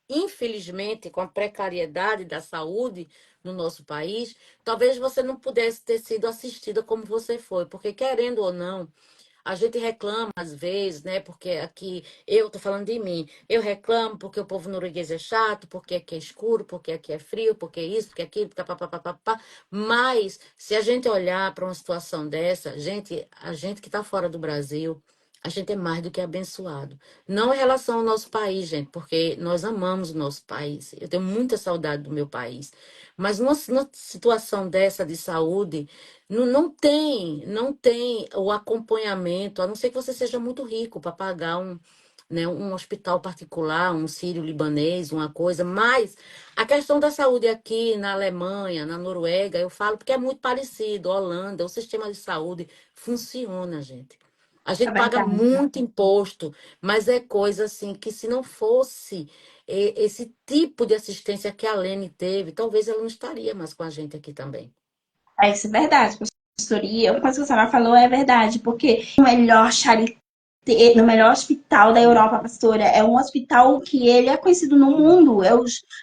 infelizmente, com a precariedade da saúde no nosso país, talvez você não pudesse ter sido assistida como você foi, porque querendo ou não, a gente reclama às vezes, né? Porque aqui, eu tô falando de mim, eu reclamo porque o povo norueguês é chato, porque aqui é escuro, porque aqui é frio, porque isso, porque aquilo, papapá. Mas, se a gente olhar para uma situação dessa, a gente que está fora do Brasil, a gente é mais do que abençoado. Não em relação ao nosso país, gente, porque nós amamos o nosso país. Eu tenho muita saudade do meu país. Mas numa situação dessa de saúde, não tem o acompanhamento, a não ser que você seja muito rico para pagar né, um hospital particular, um sírio-libanês, uma coisa. Mas a questão da saúde aqui na Alemanha, na Noruega, eu falo porque é muito parecido. Holanda, o sistema de saúde funciona, gente. A É gente paga verdade. muito imposto, mas é coisa assim que se não fosse esse tipo de assistência que a Lene teve, talvez ela não estaria mais com a gente aqui também. É, isso é verdade, pastoria. Uma coisa que a senhora falou é verdade, porque o melhor charité, no melhor hospital da Europa, pastora, é um hospital que ele é conhecido no mundo.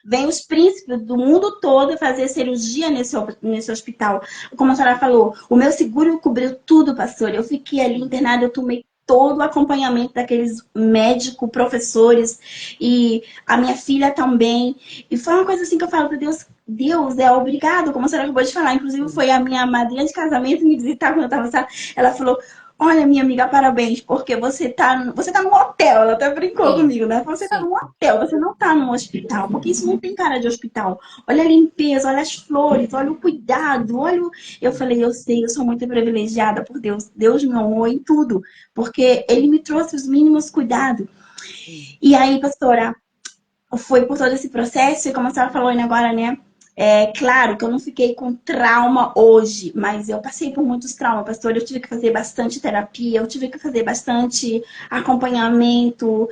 Vem os príncipes do mundo todo fazer cirurgia nesse hospital. Como a senhora falou, o meu seguro cobriu tudo, pastor. Eu fiquei ali internada, eu tomei todo o acompanhamento daqueles médicos, professores, e a minha filha também. E foi uma coisa assim que eu falo para Deus, Deus é obrigado, como a senhora acabou de falar. Inclusive, foi a minha madrinha de casamento me visitar quando eu estava lá. Ela falou: Olha, minha amiga, parabéns, porque você tá num hotel. Ela até brincou Sim, comigo, né? Você tá sim. num hotel, você não tá num hospital, porque isso não tem cara de hospital. Olha a limpeza, olha as flores, olha o cuidado, Eu falei, eu sei, eu sou muito privilegiada por Deus. Deus me honrou em tudo, porque Ele me trouxe os mínimos cuidados. Sim. E aí, pastora, foi por todo esse processo, e como a senhora falou ainda agora, né? É claro que eu não fiquei com trauma hoje, mas eu passei por muitos traumas, pastor. Eu tive que fazer bastante terapia, eu tive que fazer bastante acompanhamento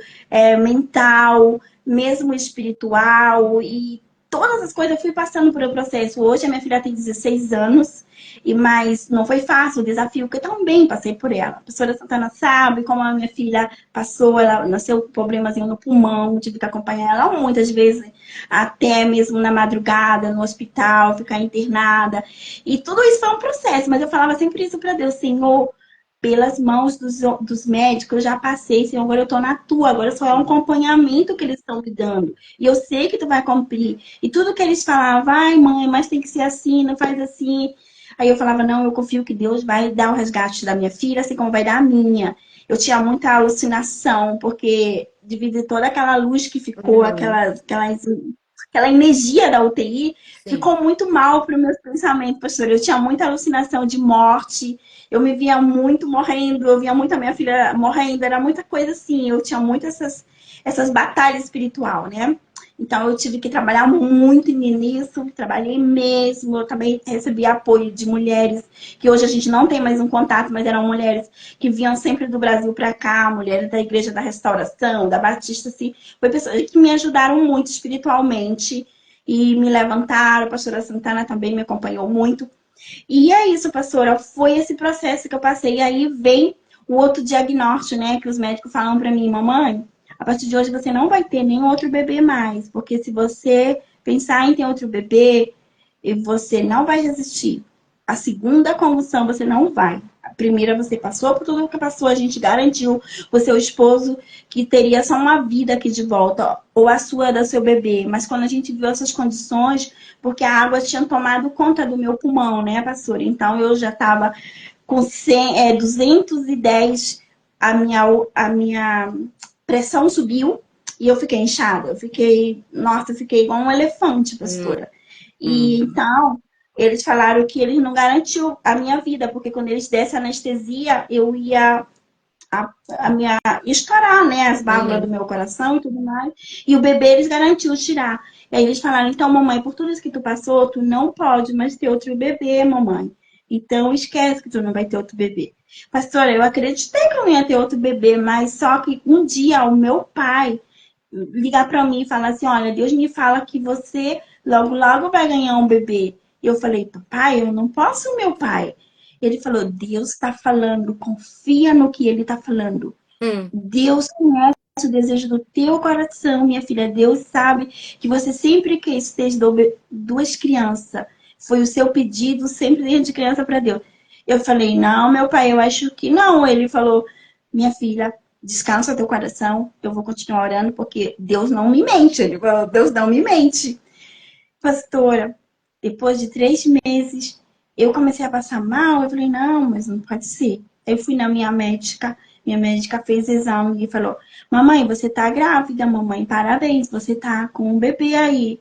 mental, mesmo espiritual, e todas as coisas eu fui passando por um processo. Hoje a minha filha tem 16 anos, mas não foi fácil o desafio, que eu também passei por ela. A professora Santana sabe como a minha filha passou, ela nasceu com problemazinho no pulmão, tive que acompanhar ela muitas vezes, até mesmo na madrugada, no hospital, ficar internada. E tudo isso foi um processo, mas eu falava sempre isso para Deus, Senhor, pelas mãos dos médicos, eu já passei, Senhor, agora eu tô na tua, agora só é um acompanhamento que eles estão me dando. E eu sei que tu vai cumprir. E tudo que eles falavam, vai, mãe, mas tem que ser assim, não faz assim. Aí eu falava, não, eu confio que Deus vai dar o resgate da minha filha, assim como vai dar a minha. Eu tinha muita alucinação, porque devido a toda aquela luz que ficou, Uhum. aquela energia da UTI, Sim. ficou muito mal para os meus pensamentos, pastor. Eu tinha muita alucinação de morte, eu me via muito morrendo, eu via muito a minha filha morrendo, era muita coisa assim, eu tinha muito essas batalhas espiritual, né? Então eu tive que trabalhar muito nisso, trabalhei mesmo, eu também recebi apoio de mulheres que hoje a gente não tem mais um contato, mas eram mulheres que vinham sempre do Brasil para cá, mulheres da Igreja da Restauração, da Batista, assim, foi pessoas que me ajudaram muito espiritualmente e me levantaram, a pastora Santana também me acompanhou muito. E é isso, pastora, foi esse processo que eu passei. E aí vem o outro diagnóstico, né, que os médicos falam para mim, mamãe, a partir de hoje você não vai ter nenhum outro bebê mais, porque se você pensar em ter outro bebê, você não vai resistir. A segunda convulsão você não vai. A primeira você passou por tudo o que passou, a gente garantiu o seu esposo que teria só uma vida aqui de volta, ou a sua da seu bebê. Mas quando a gente viu essas condições, porque a água tinha tomado conta do meu pulmão, né, pastora? Então eu já estava com 210, a minha pressão subiu e eu fiquei inchada. Eu fiquei igual um elefante, Hum, pastora. E hum. então, eles falaram que eles não garantiu a minha vida, porque quando eles dessem anestesia, eu ia a minha estourar, né, as válvulas do Uhum. meu coração e tudo mais. E o bebê eles garantiu tirar. E aí eles falaram: "Então, mamãe, por tudo isso que tu passou, tu não pode mais ter outro bebê, mamãe. Então, esquece que tu não vai ter outro bebê." Pastora, eu acreditei que eu não ia ter outro bebê, mas só que um dia o meu pai ligar para mim e falar assim: "Olha, Deus me fala que você logo logo vai ganhar um bebê." E eu falei: "Papai, eu não posso, meu pai." Ele falou: "Deus está falando, confia no que ele está falando." Hum. Deus conhece o desejo do teu coração, minha filha. Deus sabe que você sempre quis ter duas crianças. Foi o seu pedido, sempre desde criança para Deus. Eu falei, não, meu pai, eu acho que não. Ele falou, minha filha, descansa teu coração, eu vou continuar orando, porque Deus não me mente. Ele falou, Deus não me mente. Pastora, depois de 3 meses, eu comecei a passar mal. Eu falei, não, mas não pode ser. Eu fui na minha médica fez exame e falou: mamãe, você tá grávida, mamãe, parabéns, você tá com um bebê aí.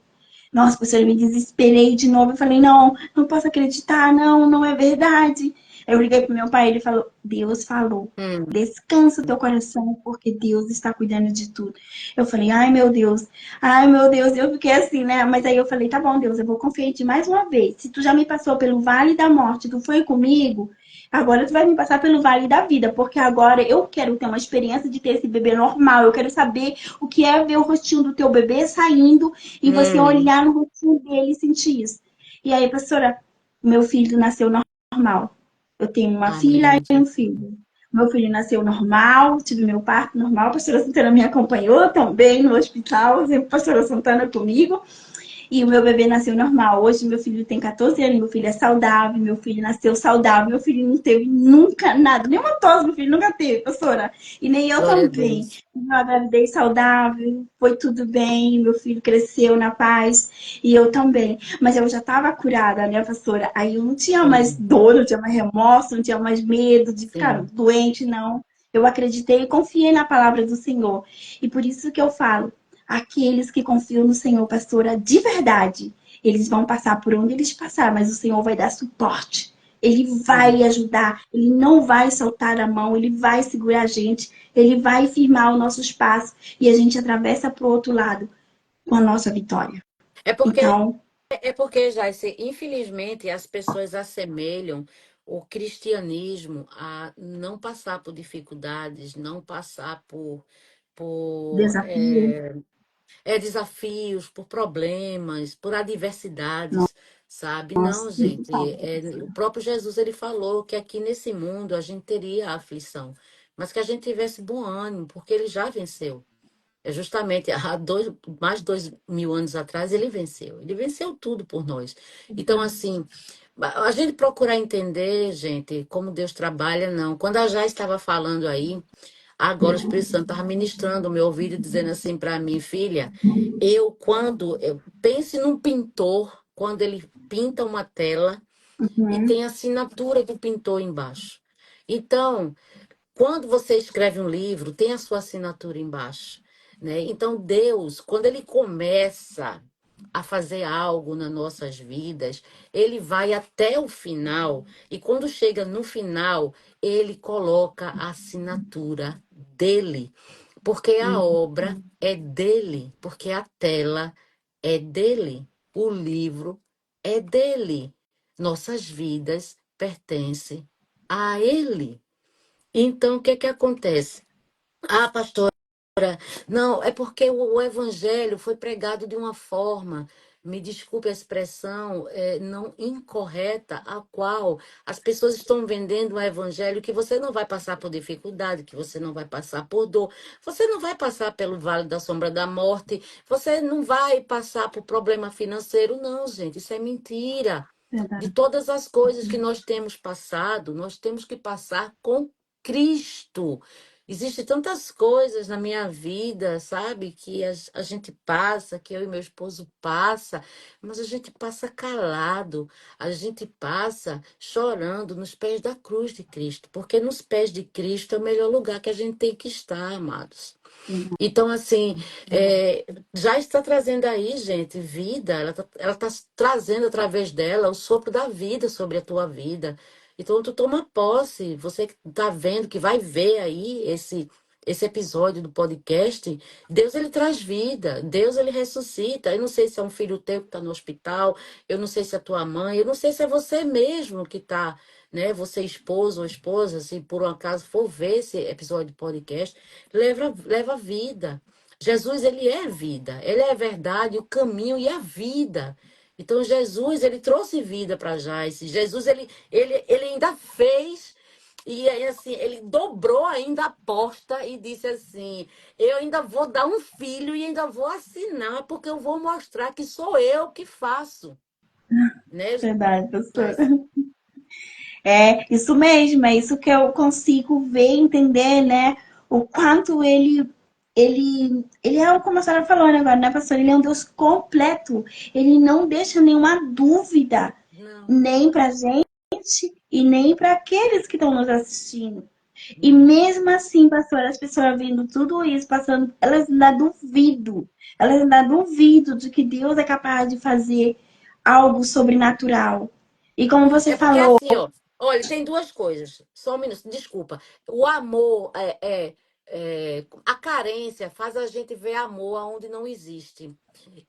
Nossa, professora, eu me desesperei de novo. Eu falei, não, não posso acreditar, não, não é verdade. Eu liguei pro meu pai, ele falou, Deus falou. Hum. Descansa o teu coração, porque Deus está cuidando de tudo. Eu falei, ai meu Deus, eu fiquei assim, né? Mas aí eu falei, tá bom, Deus, eu vou confiar em ti mais uma vez. Se tu já me passou pelo vale da morte, tu foi comigo, agora tu vai me passar pelo vale da vida, porque agora eu quero ter uma experiência de ter esse bebê normal. Eu quero saber o que é ver o rostinho do teu bebê saindo e você Hum. olhar no rostinho dele e sentir isso. E aí, professora, meu filho nasceu normal. Eu tenho uma filha Amém, e um Jesus. filho. Meu filho nasceu normal, tive meu parto normal. A pastora Santana me acompanhou também no hospital, sempre a pastora Santana comigo. E o meu bebê nasceu normal. Hoje meu filho tem 14 anos, meu filho é saudável, meu filho nasceu saudável, meu filho não teve nunca nada, nenhuma tosse meu filho nunca teve, professora. E nem eu Glória a também. Deus. Eu gravidez saudável, foi tudo bem, meu filho cresceu na paz e eu também. Mas eu já estava curada, né, professora? Aí eu não tinha mais Sim, dor, não tinha mais remorso, não tinha mais medo de ficar sim. doente, não. Eu acreditei e confiei na palavra do Senhor. E por isso que eu falo, aqueles que confiam no Senhor, pastora, de verdade, eles vão passar por onde eles passar, mas o Senhor vai dar suporte. Ele vai Sim. ajudar, ele não vai soltar a mão, ele vai segurar a gente, ele vai firmar o nosso espaço e a gente atravessa para o outro lado com a nossa vitória. É porque, Então, Jaice, infelizmente, as pessoas assemelham o cristianismo a não passar por dificuldades, não passar por desafio, desafios, por problemas, por adversidades, sabe? Não, nossa, muito gente. fácil, O professora. próprio Jesus ele falou que aqui nesse mundo a gente teria aflição, mas que a gente tivesse bom ânimo, porque ele já venceu. É justamente mais de 2.000 anos atrás ele venceu. Ele venceu tudo por nós. Então, assim, a gente procurar entender, gente, como Deus trabalha, não. Quando a Jai estava falando aí, agora o Espírito Santo estava ministrando o meu ouvido, dizendo assim para mim, filha, pense num pintor, quando ele pinta uma tela e Uhum, tem a assinatura do pintor embaixo. Então, quando você escreve um livro, tem a sua assinatura embaixo, né? Então, Deus, quando ele começa a fazer algo nas nossas vidas, ele vai até o final e quando chega no final, ele coloca a assinatura dele, porque a obra é dele, porque a tela é dele, o livro é dele. Nossas vidas pertencem a ele. Então, o que que acontece? Ah, pastora, não, é porque o evangelho foi pregado de uma forma, me desculpe a expressão, não incorreta, a qual as pessoas estão vendendo um evangelho que você não vai passar por dificuldade, que você não vai passar por dor, você não vai passar pelo vale da sombra da morte, você não vai passar por problema financeiro, não, gente, isso é mentira. De verdade. todas as coisas que nós temos passado, nós temos que passar com Cristo. Existem tantas coisas na minha vida, sabe, que a gente passa, que eu e meu esposo passa, mas a gente passa calado, a gente passa chorando nos pés da cruz de Cristo, porque nos pés de Cristo é o melhor lugar que a gente tem que estar, amados. Então, assim, já está trazendo aí, gente, vida, ela tá trazendo através dela o sopro da vida sobre a tua vida. Então, tu toma posse, você que está vendo, que vai ver aí esse episódio do podcast, Deus, ele traz vida, Deus, ele ressuscita. Eu não sei se é um filho teu que está no hospital, eu não sei se é tua mãe, eu não sei se é você mesmo que está, né, você esposo ou esposa, se por um acaso for ver esse episódio do podcast, leva vida. Jesus, ele é vida, ele é a verdade, o caminho e a vida. Então, Jesus, ele trouxe vida para Jaice. Jesus, ele ainda fez E aí, assim, ele dobrou ainda a aposta e disse assim: eu ainda vou dar um filho e ainda vou assinar, porque eu vou mostrar que sou eu que faço, né, Verdade, pastora. Joyce? É isso mesmo, é isso que eu consigo ver, entender, né? O quanto ele é, como a senhora falou, né, agora, né, pastor? Ele é um Deus completo. Ele não deixa nenhuma dúvida, Não, nem pra gente e nem para aqueles que estão nos assistindo. E não. mesmo assim, pastor, as pessoas vendo tudo isso, passando, elas ainda duvidam de que Deus é capaz de fazer algo sobrenatural. E como você É porque falou, assim, ó, olha, tem duas coisas. Só um minuto, desculpa. O amor a carência faz a gente ver amor aonde não existe.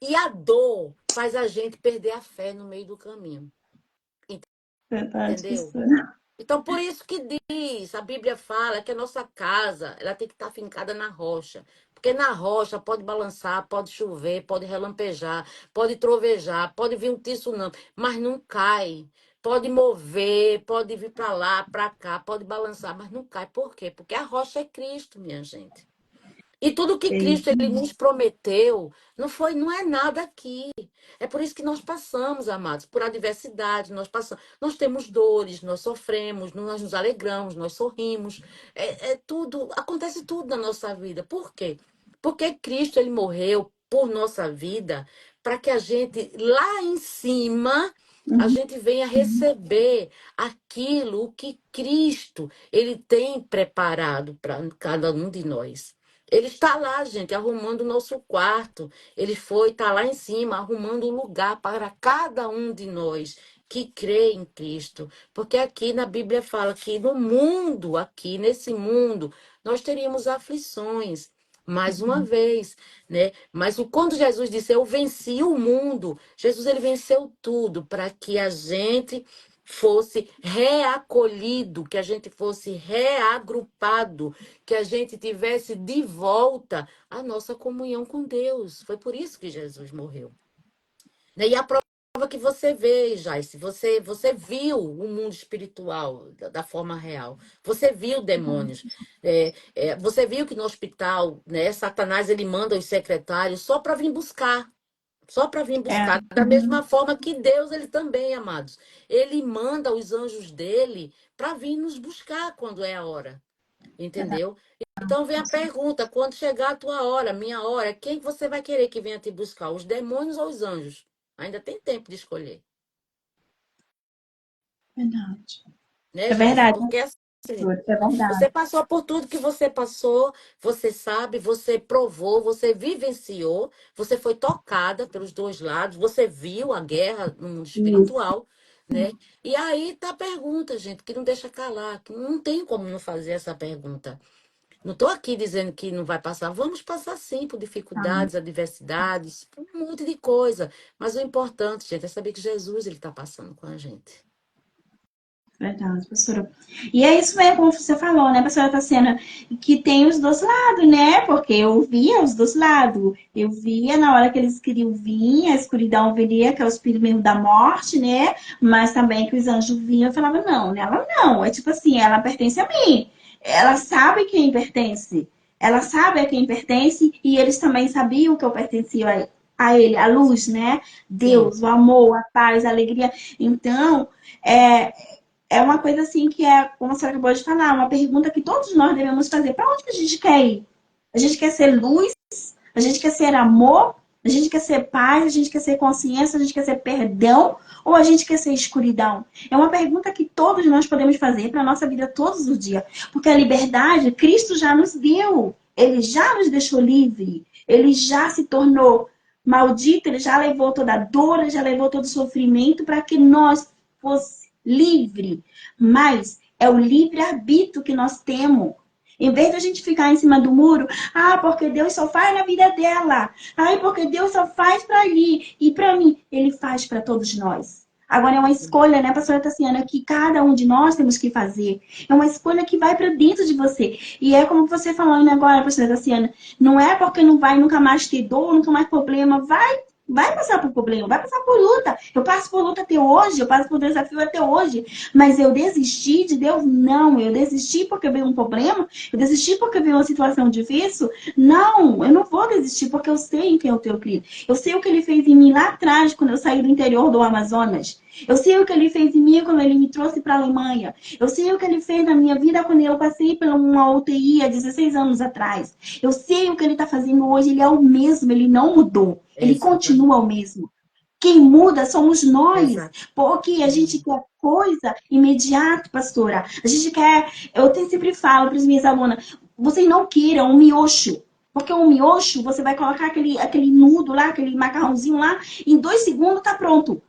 E a dor faz a gente perder a fé no meio do caminho. verdade, Entendeu? pastora. Então, por isso que diz, a Bíblia fala que a nossa casa, ela tem que estar fincada na rocha. Porque na rocha pode balançar, pode chover, pode relampejar, pode trovejar, pode vir um tsunami, mas não cai. Pode mover, pode vir para lá, para cá, pode balançar, mas não cai. Por quê? Porque a rocha é Cristo, minha gente. E tudo que É Cristo isso. ele nos prometeu não é nada aqui. É por isso que nós passamos, amados, por adversidade, nós passamos, nós temos dores, nós sofremos, nós nos alegramos, nós sorrimos. É tudo, acontece tudo na nossa vida. Por quê? Porque Cristo ele morreu por nossa vida para que a gente lá em cima a Uhum. gente venha receber aquilo que Cristo ele tem preparado para cada um de nós. Ele está lá, gente, arrumando o nosso quarto. Ele foi, está lá em cima, arrumando um lugar para cada um de nós que crê em Cristo. Porque aqui na Bíblia fala que no mundo, aqui nesse mundo, nós teríamos aflições. Mais uma vez, né? Mas quando Jesus disse, eu venci o mundo, Jesus ele venceu tudo para que a gente fosse reacolhido, que a gente fosse reagrupado, que a gente tivesse de volta a nossa comunhão com Deus. Foi por isso que Jesus morreu. Né? E a prova que você vê, Jaice, você viu o mundo espiritual da forma real. Você viu demônios. Você viu que no hospital, né, Satanás ele manda os secretários só para vir buscar. Só para vir É, buscar. Da mesma forma que Deus, ele também, amados. Ele manda os anjos dele para vir nos buscar quando é a hora. Entendeu? Então vem a pergunta: quando chegar a tua hora, minha hora, quem que você vai querer que venha te buscar? Os demônios ou os anjos? Ainda tem tempo de escolher, verdade. né, É Joyce? verdade, Porque assim, pastor, é verdade. você passou por tudo que você passou, você sabe, você provou, você vivenciou, você foi tocada pelos dois lados, você viu a guerra no mundo Isso. espiritual, né? E aí tá a pergunta, gente, que não deixa calar, que não tem como não fazer essa pergunta. Não estou aqui dizendo que não vai passar. Vamos passar sim por Tá? dificuldades, adversidades, por um monte de coisa. Mas o importante, gente, é saber que Jesus ele está passando com a gente. Verdade, pastora. E é isso mesmo, como você falou, né, pastora Tassiana, que tem os dois lados, né? Porque eu via os dois lados. Eu via na hora que eles queriam vir, a escuridão viria, que é o espírito mesmo da morte, né? Mas também que os anjos vinham, eu falava, não, né? Ela não. É tipo assim, ela pertence a mim. Ela sabe quem pertence. Ela sabe a quem pertence e eles também sabiam que eu pertencia a ele, a luz, né? Sim. Deus, o amor, a paz, a alegria. Então, é, é uma coisa assim que é, como a senhora acabou de falar, uma pergunta que todos nós devemos fazer. Para onde que a gente quer ir? A gente quer ser luz? A gente quer ser amor? A gente quer ser paz? A gente quer ser consciência? A gente quer ser perdão? Ou a gente quer ser escuridão? É uma pergunta que todos nós podemos fazer para a nossa vida todos os dias. Porque a liberdade, Cristo já nos deu. Ele já nos deixou livre. Ele já se tornou maldito. Ele já levou toda a dor, ele já levou todo o sofrimento para que nós fosse livre, mas é o livre-arbítrio que nós temos. Em vez de a gente ficar em cima do muro, porque Deus só faz na vida dela. Porque Deus só faz para ali. E para mim, Ele faz para todos nós. Agora é uma escolha, né, pastora Tassiana, que cada um de nós temos que fazer. É uma escolha que vai para dentro de você. E é como você falando agora, pastora Tassiana, não é porque não vai nunca mais ter dor, nunca mais problema. Vai. Vai passar por problema, vai passar por luta. Eu passo por luta até hoje, eu passo por desafio até hoje. Mas eu desisti de Deus? Não. Eu desisti porque veio um problema? Eu desisti porque veio uma situação difícil? Não, eu não vou desistir porque eu sei em quem eu tenho crido. Eu sei o que ele fez em mim lá atrás, quando eu saí do interior do Amazonas. Eu sei o que ele fez em mim quando ele me trouxe para a Alemanha. Eu sei o que ele fez na minha vida quando eu passei por uma UTI há 16 anos atrás. Eu sei o que ele está fazendo hoje. Ele é o mesmo, ele não mudou. Ele Exatamente. continua o mesmo. Quem muda somos nós. Exato. Porque a gente quer coisa imediata, pastora. A gente quer. Eu sempre falo para as minhas alunas: vocês não queiram um miocho. Porque um miocho, você vai colocar aquele nudo lá, aquele macarrãozinho lá, em 2 segundos tá pronto.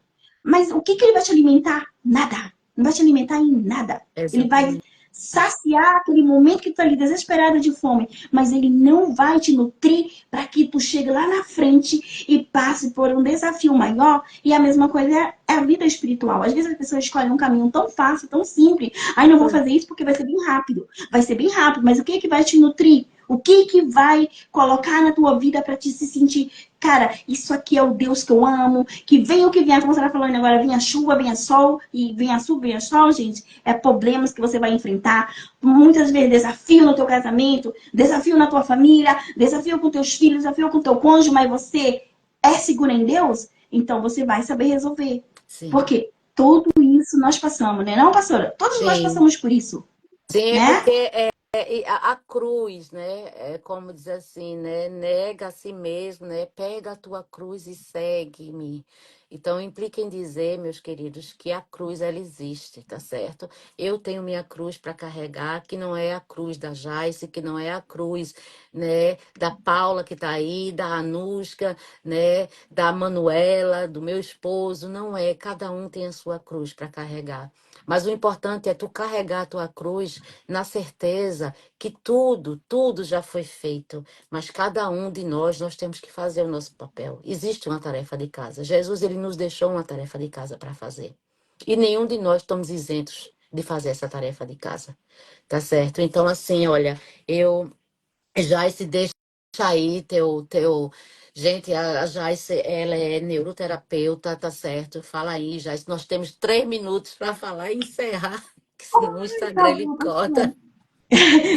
Mas o que ele vai te alimentar? Nada. Não vai te alimentar em nada. Ele vai Exatamente. saciar aquele momento que tu tá ali desesperada de fome, mas ele não vai te nutrir para que tu chegue lá na frente e passe por um desafio maior. E a mesma coisa é a vida espiritual. Às vezes as pessoas escolhem um caminho tão fácil, tão simples. Ai, não vou fazer isso porque vai ser bem rápido. Vai ser bem rápido, mas o que vai te nutrir? O que vai colocar na tua vida para te se sentir, cara, isso aqui é o Deus que eu amo, que venha o que vier, como você está falando agora, venha chuva, venha sol, e venha chuva, venha sol, gente, é problemas que você vai enfrentar, muitas vezes desafio no teu casamento, desafio na tua família, desafio com teus filhos, desafio com teu cônjuge, mas você é segura em Deus, então você vai saber resolver. Sim. Porque tudo isso nós passamos, né? Não, pastora? Todos nós Sim. passamos por isso, Sim, né? porque e a cruz, né? É como diz assim, né? Nega a si mesmo, né? Pega a tua cruz e segue-me. Então, implica em dizer, meus queridos, que a cruz ela existe, tá certo? Eu tenho minha cruz para carregar, que não é a cruz da Jaice, que não é a cruz, né? Da Paula que tá aí, da Anushka, né? Da Manuela, do meu esposo, não é. Cada um tem a sua cruz para carregar. Mas o importante é tu carregar a tua cruz na certeza que tudo já foi feito, mas cada um de nós temos que fazer o nosso papel. Existe uma tarefa de casa. Jesus, ele nos deixou uma tarefa de casa para fazer. E nenhum de nós estamos isentos de fazer essa tarefa de casa. Tá certo? Então, assim, olha, eu Joyce, deixa aí teu. Gente, a Joyce, ela é neuroterapeuta, tá certo? Fala aí, Joyce. Nós temos 3 minutos para falar e encerrar, que senão o Instagram Tá ele bom, pastora. corta.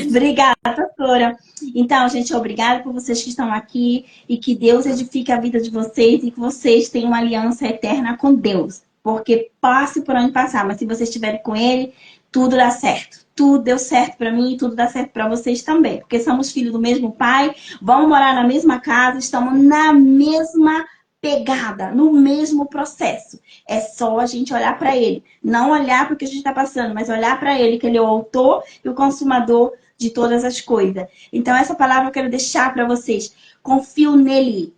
Obrigada, pastora. Então, gente, obrigada por vocês que estão aqui e que Deus edifique a vida de vocês e que vocês tenham uma aliança eterna com Deus. Porque passe por onde passar, mas se vocês estiverem com Ele, tudo dá certo. Tudo deu certo para mim e tudo dá certo para vocês também. Porque somos filhos do mesmo Pai, vamos morar na mesma casa, estamos na mesma pegada, no mesmo processo. É só a gente olhar para Ele. Não olhar para o que a gente está passando, mas olhar para Ele, que Ele é o autor e o consumador de todas as coisas. Então, essa palavra eu quero deixar para vocês. Confio nele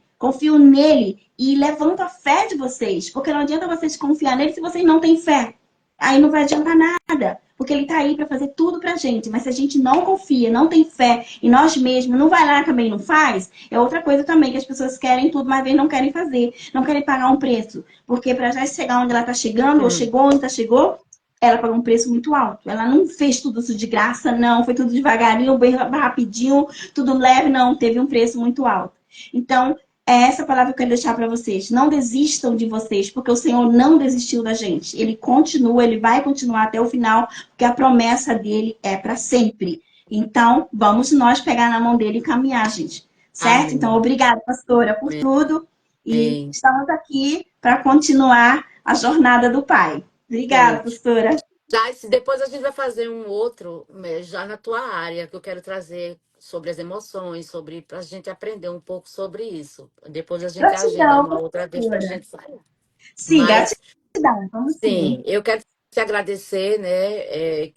e levanta a fé de vocês. Porque não adianta vocês confiar nele se vocês não têm fé. Aí não vai adiantar nada. Porque ele está aí para fazer tudo para a gente. Mas se a gente não confia, não tem fé em nós mesmos, não vai lá também, não faz, é outra coisa também que as pessoas querem tudo, mas não querem fazer. Não querem pagar um preço. Porque para já chegar onde ela está chegando, ou Hum. chegou onde está chegou, ela pagou um preço muito alto. Ela não fez tudo isso de graça, não. Foi tudo devagarinho, bem rapidinho, tudo leve, não. Teve um preço muito alto. Então, é essa palavra que eu quero deixar para vocês. Não desistam de vocês, porque o Senhor não desistiu da gente. Ele continua, ele vai continuar até o final, porque a promessa dele é para sempre. Então, vamos nós pegar na mão dele e caminhar, gente. Certo? Então, Amém. obrigada, pastora, por tudo. E Amém. estamos aqui para continuar a jornada do Pai. Obrigada, Sim. pastora. Já, depois a gente vai fazer um outro, já na tua área, que eu quero trazer sobre as emoções, sobre para a gente aprender um pouco sobre isso. Depois a gente agenda Gratidão, uma outra vez para a pastora. gente falar. Sim, Mas gratidão. Vamos sim, sim. eu quero te agradecer, né?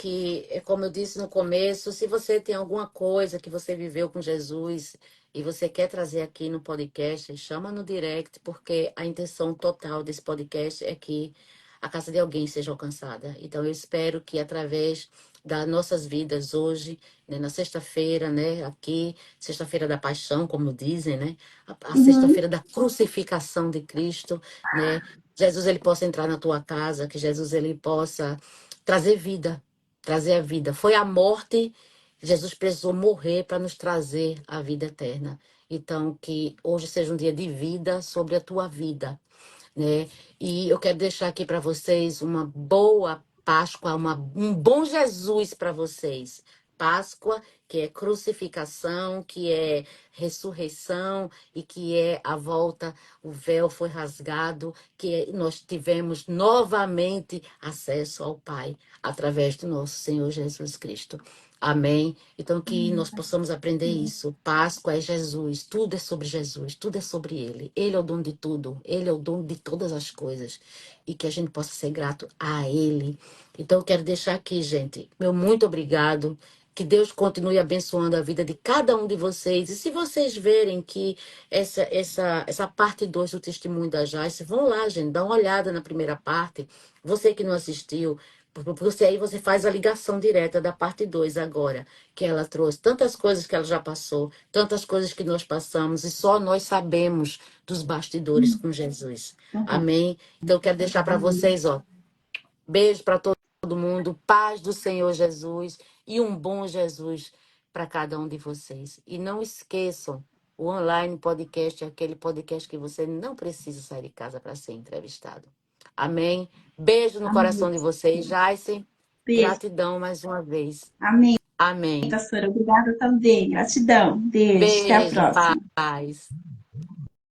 Como eu disse no começo, se você tem alguma coisa que você viveu com Jesus e você quer trazer aqui no podcast, chama no direct, porque a intenção total desse podcast é que a casa de alguém seja alcançada. Então, eu espero que através das nossas vidas hoje, né, na sexta-feira, né, aqui, sexta-feira da paixão, como dizem, né, a Uhum. sexta-feira da crucificação de Cristo, né, Jesus ele possa entrar na tua casa, que Jesus ele possa trazer vida, trazer a vida. Foi a morte, Jesus precisou morrer para nos trazer a vida eterna. Então, que hoje seja um dia de vida sobre a tua vida, né? E eu quero deixar aqui para vocês uma boa Páscoa, um bom Jesus para vocês. Páscoa, que é crucificação, que é ressurreição e que é a volta, o véu foi rasgado, nós tivemos novamente acesso ao Pai através do nosso Senhor Jesus Cristo. Amém? Então, que nós possamos aprender isso. Páscoa é Jesus, tudo é sobre Jesus, tudo é sobre Ele. Ele é o dono de tudo, Ele é o dono de todas as coisas. E que a gente possa ser grato a Ele. Então, eu quero deixar aqui, gente, meu muito obrigado. Que Deus continue abençoando a vida de cada um de vocês. E se vocês verem que essa parte 2 do testemunho da Jaice, vão lá, gente, dá uma olhada na primeira parte. Você que não assistiu, porque aí você faz a ligação direta da parte 2 agora, que ela trouxe tantas coisas que ela já passou, tantas coisas que nós passamos, e só nós sabemos dos bastidores com Jesus. Verdade. Amém? Então, eu quero deixar para vocês, ó, beijo para todo mundo, paz do Senhor Jesus e um bom Jesus para cada um de vocês. E não esqueçam, o online podcast é aquele podcast que você não precisa sair de casa para ser entrevistado. Amém? Beijo no Amém. coração de vocês, Jaisen. Beijo. Gratidão mais uma vez. Amém, Amém. pastora. Obrigada também. Gratidão. Beijo. Até a Beijo, próxima. paz.